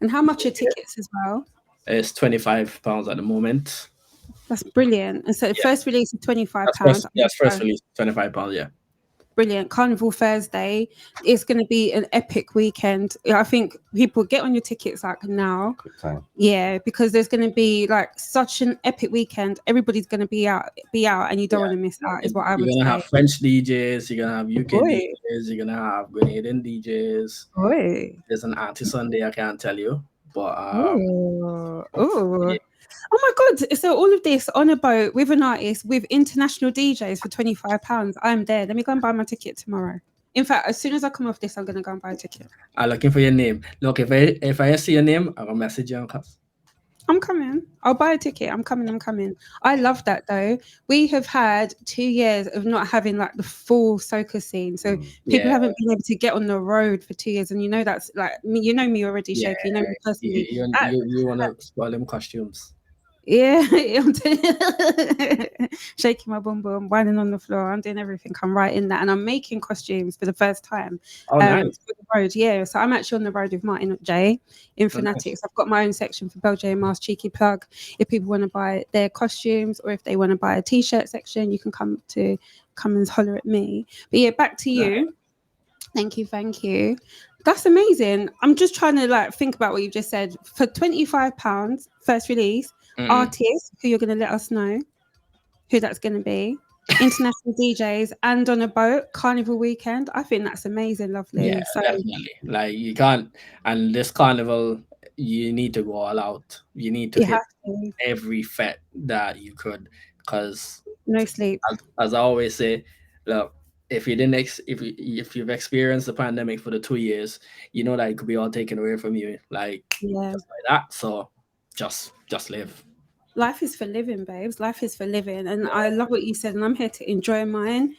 And how much are tickets as well? It's £25 at the moment. That's brilliant. And so the Yeah, first release is that's £25. first. Yes, first release £25. Yeah. Brilliant. Carnival Thursday is going to be an epic weekend. I think people get on your tickets like now. Quick time. Yeah, because there's going to be like such an epic weekend. Everybody's going to be out, and you don't want to miss out. Is what I would You're gonna have say. French DJs. You're gonna have UK Boy, DJs. You're gonna have Grenadian DJs. boy. There's an artist on there I can't tell you, but Oh, oh. yeah. Oh my God. So all of this on a boat with an artist with international DJs for £25. I'm there. Let me go and buy my ticket tomorrow. In fact, as soon as I come off this, I'm gonna go and buy a ticket. I'm looking for your name. Look, if I see your name, I'll message you on class. I'm coming. I'll buy a ticket. I'm coming. I'm coming. I love that though. We have had 2 years of not having like the full soca scene. So people Yeah, haven't been able to get on the road for 2 years. And you know that's like you know me already, yeah. Shaky. You know me personally. You wanna spoil them costumes. Yeah, I'm shaking my bum bum, whining on the floor. I'm doing everything. I'm right in that, and I'm making costumes for the first time. Oh, nice. For the road, yeah. So I'm actually on the road with Martin J in Oh, nice. Fanatics. I've got my own section for Bell J Mask, cheeky plug. If people want to buy their costumes, or if they want to buy a t-shirt section, you can come and holler at me. But yeah, back to you. Thank you. That's amazing. I'm just trying to like think about what you just said. For £25, first release. Artists who you're going to let us know who that's going to be, international DJs, and on a boat, Carnival weekend. I think that's amazing, lovely. Yeah, So definitely. Like you can't, and this carnival, you need to go all out. You need to you hit have to, every fet that you could, because no sleep. as I always say, look, if you didn't if you've experienced the pandemic for the 2 years, you know that it could be all taken away from you, like Yeah, just like that. So just live. life is for living, babes. Life is for living, and I love what you said. And I'm here to enjoy mine.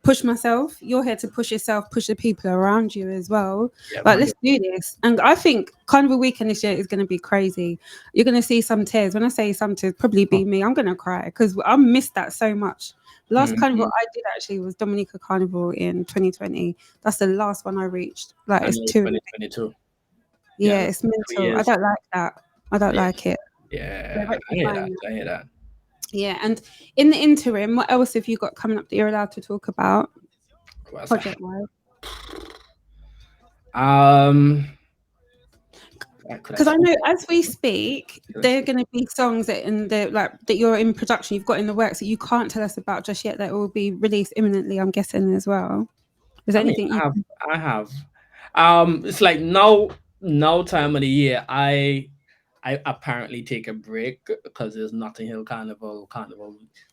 Push myself. You're here to push yourself, push the people around you as well. Yeah, Like, let's do this. And I think Carnival weekend this year is going to be crazy. You're going to see some tears. When I say some tears, probably be me. I'm going to cry because I missed that so much. Last Carnival I did actually was Dominica Carnival in 2020. That's the last one I reached. Like, it's 2022. Yeah, it's mental. I don't like that. I don't like it. Yeah, I hear that. Yeah, and in the interim, what else have you got coming up that you're allowed to talk about? Project wise. Because I know as we speak, there are going to be songs that that you're in production, you've got in the works that you can't tell us about just yet that will be released imminently. I'm guessing as well. Is there anything I have? It's like now time of the year. I apparently take a break because there's Notting Hill Carnival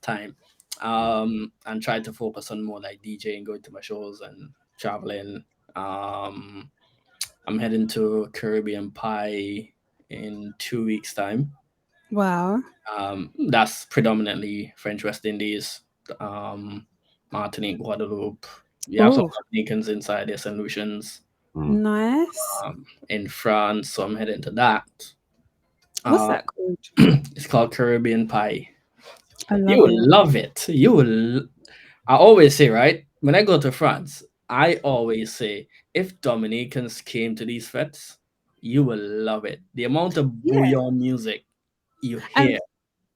time. And try to focus on more like DJing, going to my shows and traveling. I'm heading to Caribbean Pie in 2 weeks' time. Wow. That's predominantly French West Indies, Martinique, Guadeloupe. You have some Dominicans inside there, St. Lucians. Nice. in France, so I'm heading to that. What's that called? It's called Caribbean Pie. I You love will it. love it. You will. I always say, right, when I go to France, I always say, if Dominicans came to these fetes, you will love it. The amount of Yeah. bouillon music you And hear.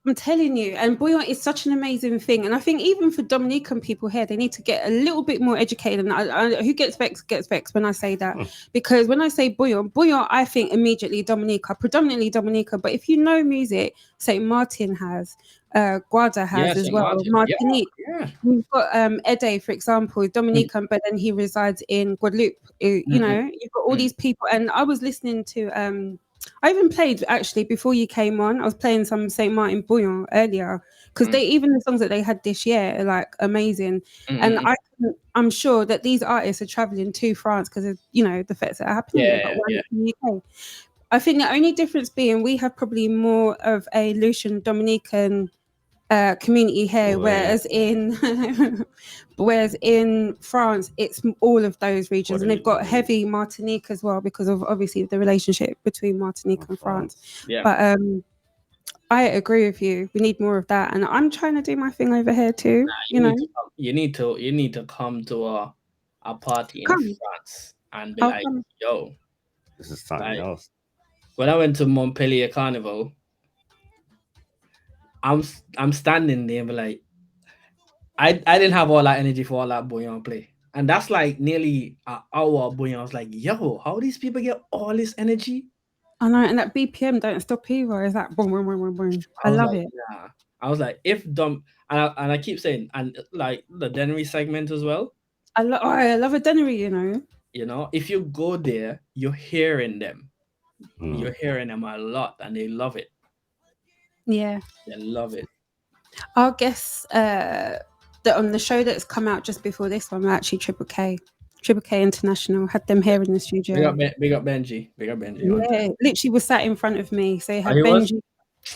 I'm telling you, and bouillon is such an amazing thing. And I think even for Dominican people here, they need to get a little bit more educated. And who gets vexed when I say that. Because when I say bouillon, I think immediately Dominica, predominantly Dominica. But if you know music, St. Martin has, Guarda has Yes, as and well, Martin. Yeah, Martinique. yeah. We've got Ede, for example, Dominican, but then he resides in Guadeloupe. You know, you've got all these people. And I was listening to I even played actually before you came on. I was playing some Saint Martin Bouillon earlier because they even the songs that they had this year are like amazing. And I'm sure that these artists are traveling to France because of the fets that are happening there, but Yeah, why yeah. not in the UK? I think the only difference being we have probably more of a Lucian Dominican community here, whereas in France it's all of those regions, and they've got heavy Martinique as well because of obviously the relationship between Martinique and France. Yeah. But I agree with you. We need more of that, and I'm trying to do my thing over here too. You need to come to a party in Come, France and be I'll like, come. yo, This is something like else. when I went to Montpellier Carnival, I'm standing there and be like, I didn't have all that energy for all that bouillon play. And that's like nearly an hour of bouillon. I was like, yo, how these people get all this energy? I know, and that BPM don't stop either. Is that boom, boom, boom, boom, boom? I was love like, it. yeah. I was like, if and I keep saying, and like the Dennery segment as well. I love a Dennery, You know, if you go there, you're hearing them. You're hearing them a lot, and they love it. Yeah. They love it. Our guests that on the show that's come out just before this one were actually Triple K International. Had them here in the studio. Big up Benji. Big up Benji. Yeah, literally was sat in front of me. So you had he was? Benji.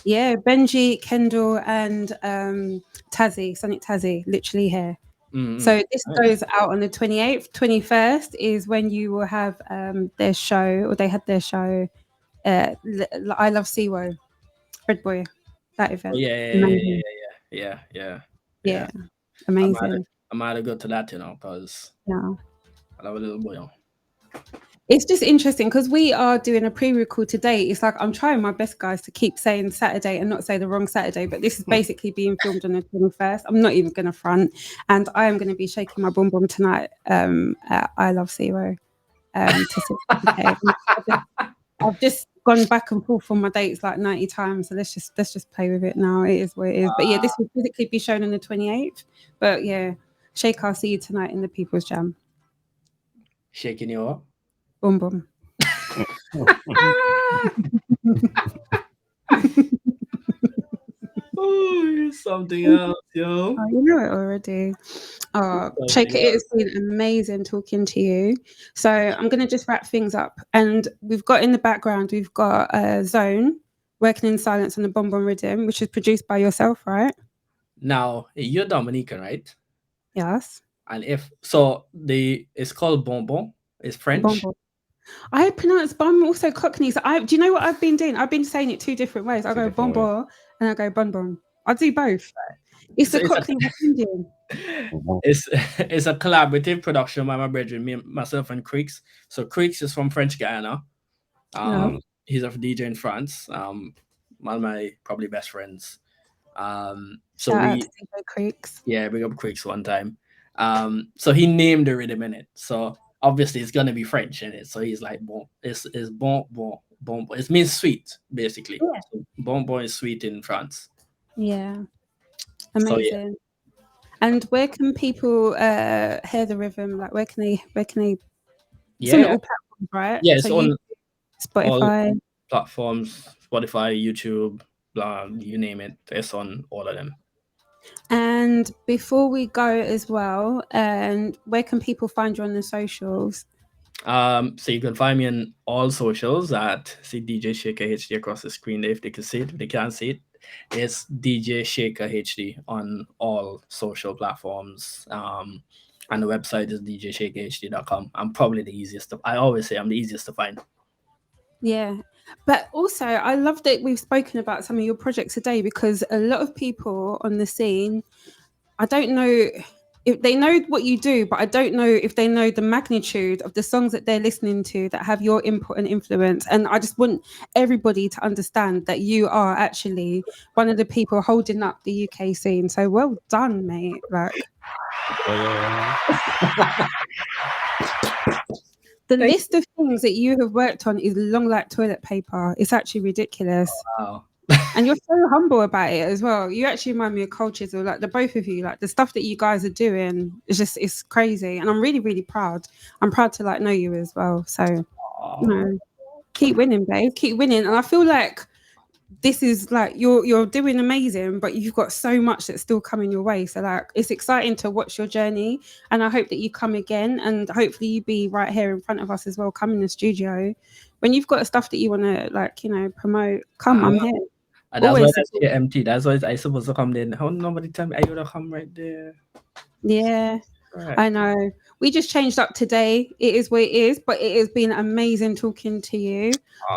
Yeah, Benji, Kendall, and Tazzy, Sonic Tazzy, literally here. So this goes out on the 28th. 21st is when you will have their show, or they had their show, I Love Siwo, Red Boy, that event. Oh, yeah. Amazing. I might have go to that, because Yeah. I love a little bouillon. It's just interesting because we are doing a pre-record today. It's like I'm trying my best, guys, to keep saying Saturday and not say the wrong Saturday, but this is basically being filmed on the 21st. I'm not even going to front, and I am going to be shaking my bum bum tonight at I Love Zero. I've just gone back and forth on my dates like 90 times, so let's just play with it now. It is what it is. But yeah, this will physically be shown on the 28th. But yeah, Shake, I'll see you tonight in the People's Jam. Shaking you up? Boom boom. Oh, you're something else, yo. Oh, you know it already. Oh, Shake, it's been amazing talking to you. So I'm going to just wrap things up. And we've got in the background, we've got Xone, Working in Silence on the Bon Bon Rhythm, which is produced by yourself, right? Now, you're Dominican, right? Yes. And it's called Bon Bon. It's French. Bon Bon. I pronounce, but I'm also Cockney. So do you know what I've been doing? I've been saying it two different ways. I go Bon Bon and I go Bon Bon. I do both. It's a Cockney Indian. It's a collaborative production by my brethren, myself and Creeks. So Creeks is from French Guyana. He's a DJ in France. One of my probably best friends. Creeks. Yeah, big up Creeks one time. So he named the rhythm in it. So obviously it's gonna be French in it. So he's like, bon, it's bon bon bon. It means sweet, basically. Yeah. So bon bon is sweet in France. Yeah. Amazing. So, yeah. And where can people hear the rhythm? Like where can they it's on all platforms, right? Yeah, it's on Spotify. All platforms, Spotify, YouTube, blah, you name it. It's on all of them. And before we go as well, where can people find you on the socials? So you can find me on all socials at DJ Shaker HD across the screen there if they can see it. If they can't see it, it's DJ Shaker HD on all social platforms. And the website is djshakehd.com. I'm probably the easiest to, I always say I'm the easiest to find. Yeah. But also, I love that we've spoken about some of your projects today, because a lot of people on the scene, I don't know if they know what you do, but I don't know if they know the magnitude of the songs that they're listening to that have your input and influence. And I just want everybody to understand that you are actually one of the people holding up the UK scene. So well done, mate. Like, Oh, yeah. the list of things that you have worked on is long like toilet paper. It's actually ridiculous. Wow. And you're so humble about it as well. You actually remind me of Cultures, or like the both of you, like the stuff that you guys are doing is just, it's crazy. And I'm really, really proud. I'm proud to like know you as well. So, you know, keep winning, babe. Keep winning. And I feel like this is like you're doing amazing, but you've got so much that's still coming your way. So like it's exciting to watch your journey, and I hope that you come again, and hopefully you be right here in front of us as well. Come in the studio when you've got stuff that you want to, like, you know, promote. Come, I'm here. That's why Always that's here empty. That's why I supposed to come then. How nobody tell me I would have come right there. Yeah, Right. I know. We just changed up today. It is what it is, but it has been amazing talking to you.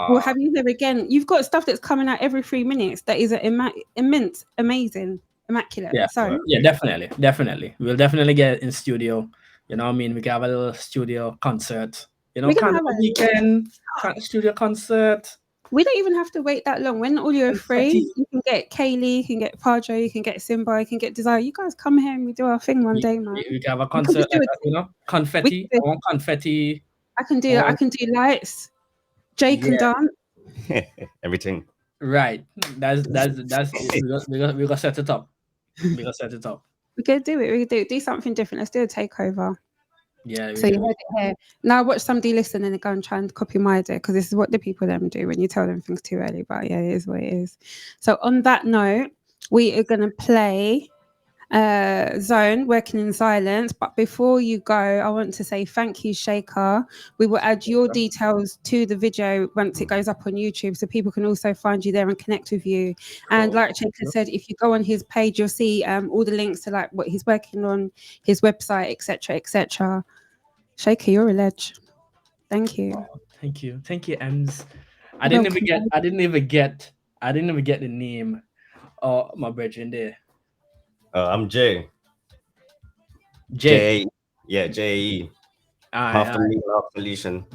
We'll have you there again. You've got stuff that's coming out every 3 minutes that is immense, amazing, immaculate. Yeah, So yeah, definitely. We'll definitely get in studio. You know what I mean? We can have a little studio concert. You know, We're gonna kind of have a weekend studio concert. we don't even have to wait that long. When all you're free, you can get Kaylee, you can get Padre, you can get Simba, you can get Desire. You guys come here and we do our thing one day, man. We can have a We could concert, just do like it. that, you know, confetti. I want confetti. I can do that. I can do lights. Jay can Yeah. dance. Everything. Right. That's we gonna set it up. We gonna set it up. We're gonna do it. We're gonna do something different. Let's do a takeover. Yeah. So you heard it here. Now watch somebody listen and go and try and copy my idea, because this is what the people them do when you tell them things too early. But yeah, it is what it is. So on that note, we are gonna play Xone, Working in Silence. But before you go, I want to say thank you, Shaker. We will add your details to the video once it goes up on YouTube, so people can also find you there and connect with you. And like Shaker said, if you go on his page, you'll see all the links to like what he's working on, his website, etc., etc. Shaker, you're a ledge. Thank you. Thank you, Emz. I didn't even get the name of my brethren there. I'm Jay. Jay. Yeah, J-E. Half solution.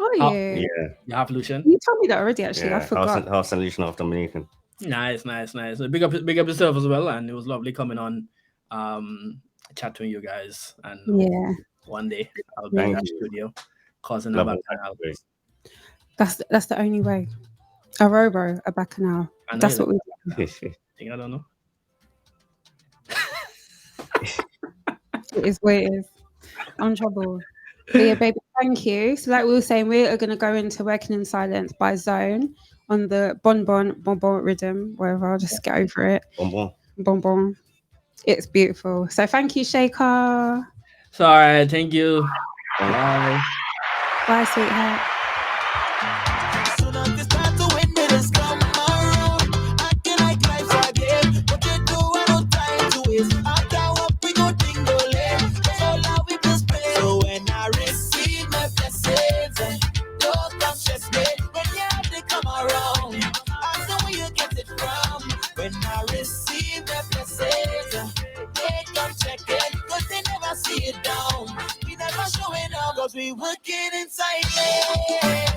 Oh yeah. Yeah. You have Lucian. You told me that already. Actually, I Yeah, forgot. half solution of Dominican. Nice. So big up yourself as well, and it was lovely coming on, chatting with you guys. And Yeah. one day I'll be in that studio, causing a bacchanal. That's the only way. A robo, a bacchanal. That's what we do. I don't know. It is what it is. I'm trouble. But yeah, baby, thank you. So like we were saying, we are going to go into Working in Silence by Xone on the bonbon rhythm, wherever. I'll just get over it. Bonbon. It's beautiful. So thank you, Shaker. Sorry, thank you. Bye. Bye, sweetheart. Soon as they start to win, they just come around. Acting like life's a game. What they do, I no time to waste. After work, we go tingle it. So now we just pray. So when I receive my blessings, don't come stress me. When you have to come around, I know where you get it from. When I receive my blessings, they come check it, but they never see it down. We never show it down, cause we working inside it.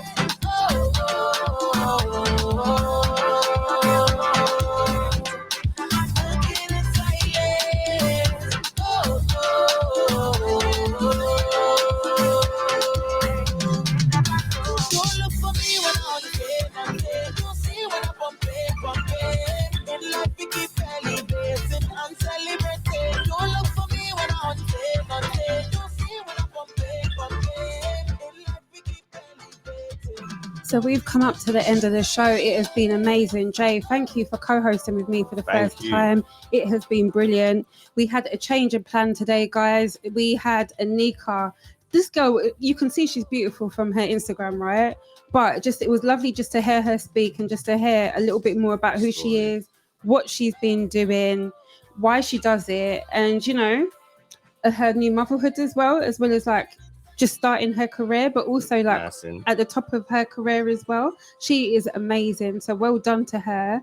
So we've come up to the end of the show. It has been amazing. Jay, thank you for co-hosting with me for the first time. It has been brilliant. We had a change of plan today, guys. We had Anika. This girl, you can see she's beautiful from her Instagram, right? But just it was lovely just to hear her speak and just to hear a little bit more about who she is, what she's been doing, why she does it. And, you know, her new motherhood as well as like just starting her career, but also like at the top of her career as well. She is amazing. So well done to her.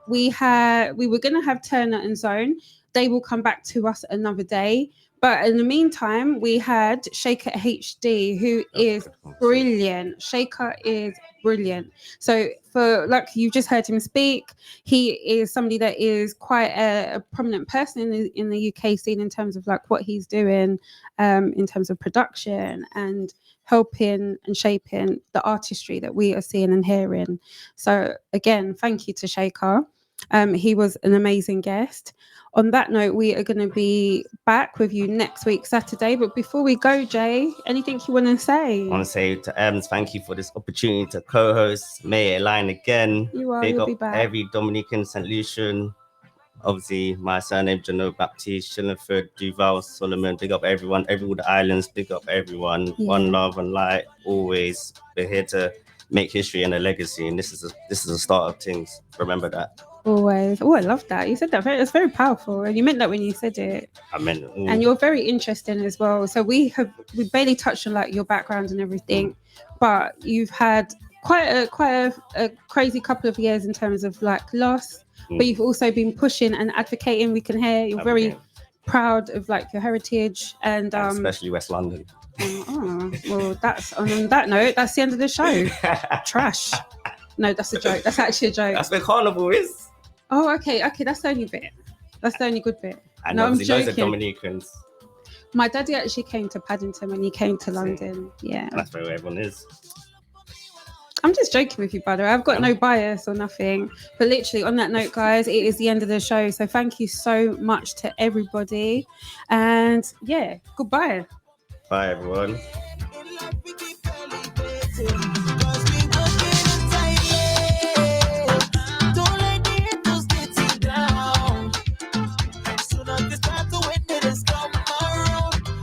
We were gonna have Turner and Xone. They will come back to us another day. But in the meantime, we had Shaker HD, who is brilliant. Shaker is brilliant. So for like you just heard him speak, he is somebody that is quite a prominent person in the UK scene in terms of like what he's doing, in terms of production and helping and shaping the artistry that we are seeing and hearing. So again, thank you to Shaker. He was an amazing guest. On that note, we are going to be back with you next week, Saturday. But before we go, Jay, anything you want to say? I want to say to Emz, thank you for this opportunity to co-host. May it align again. You'll be back. Every Dominican St. Lucian. Obviously, my surname, Jano Baptiste, Shillingford, Duval, Solomon. Big up everyone, all the islands. Big up everyone. Yeah. One love and light. Always. We're here to make history and a legacy. And this is the start of things. Remember that. Always. Oh, I love that. You said that. It's very powerful. And you meant that when you said it. I meant it. And you're very interesting as well. So we barely touched on like your background and everything, but you've had quite a crazy couple of years in terms of like loss, but you've also been pushing and advocating. We can hear you're very proud of like your heritage and especially West London. Well, that's on that note, that's the end of the show. Trash. No, that's a joke. That's actually a joke. That's where Carnival is. Oh, okay. That's the only bit. That's the only good bit. And I'm joking. Those are Dominicans. My daddy actually came to Paddington when he came to London. Yeah. That's where everyone is. I'm just joking with you, brother. I've got no bias or nothing. But literally, on that note, guys, it is the end of the show. So thank you so much to everybody. And yeah, goodbye. Bye, everyone.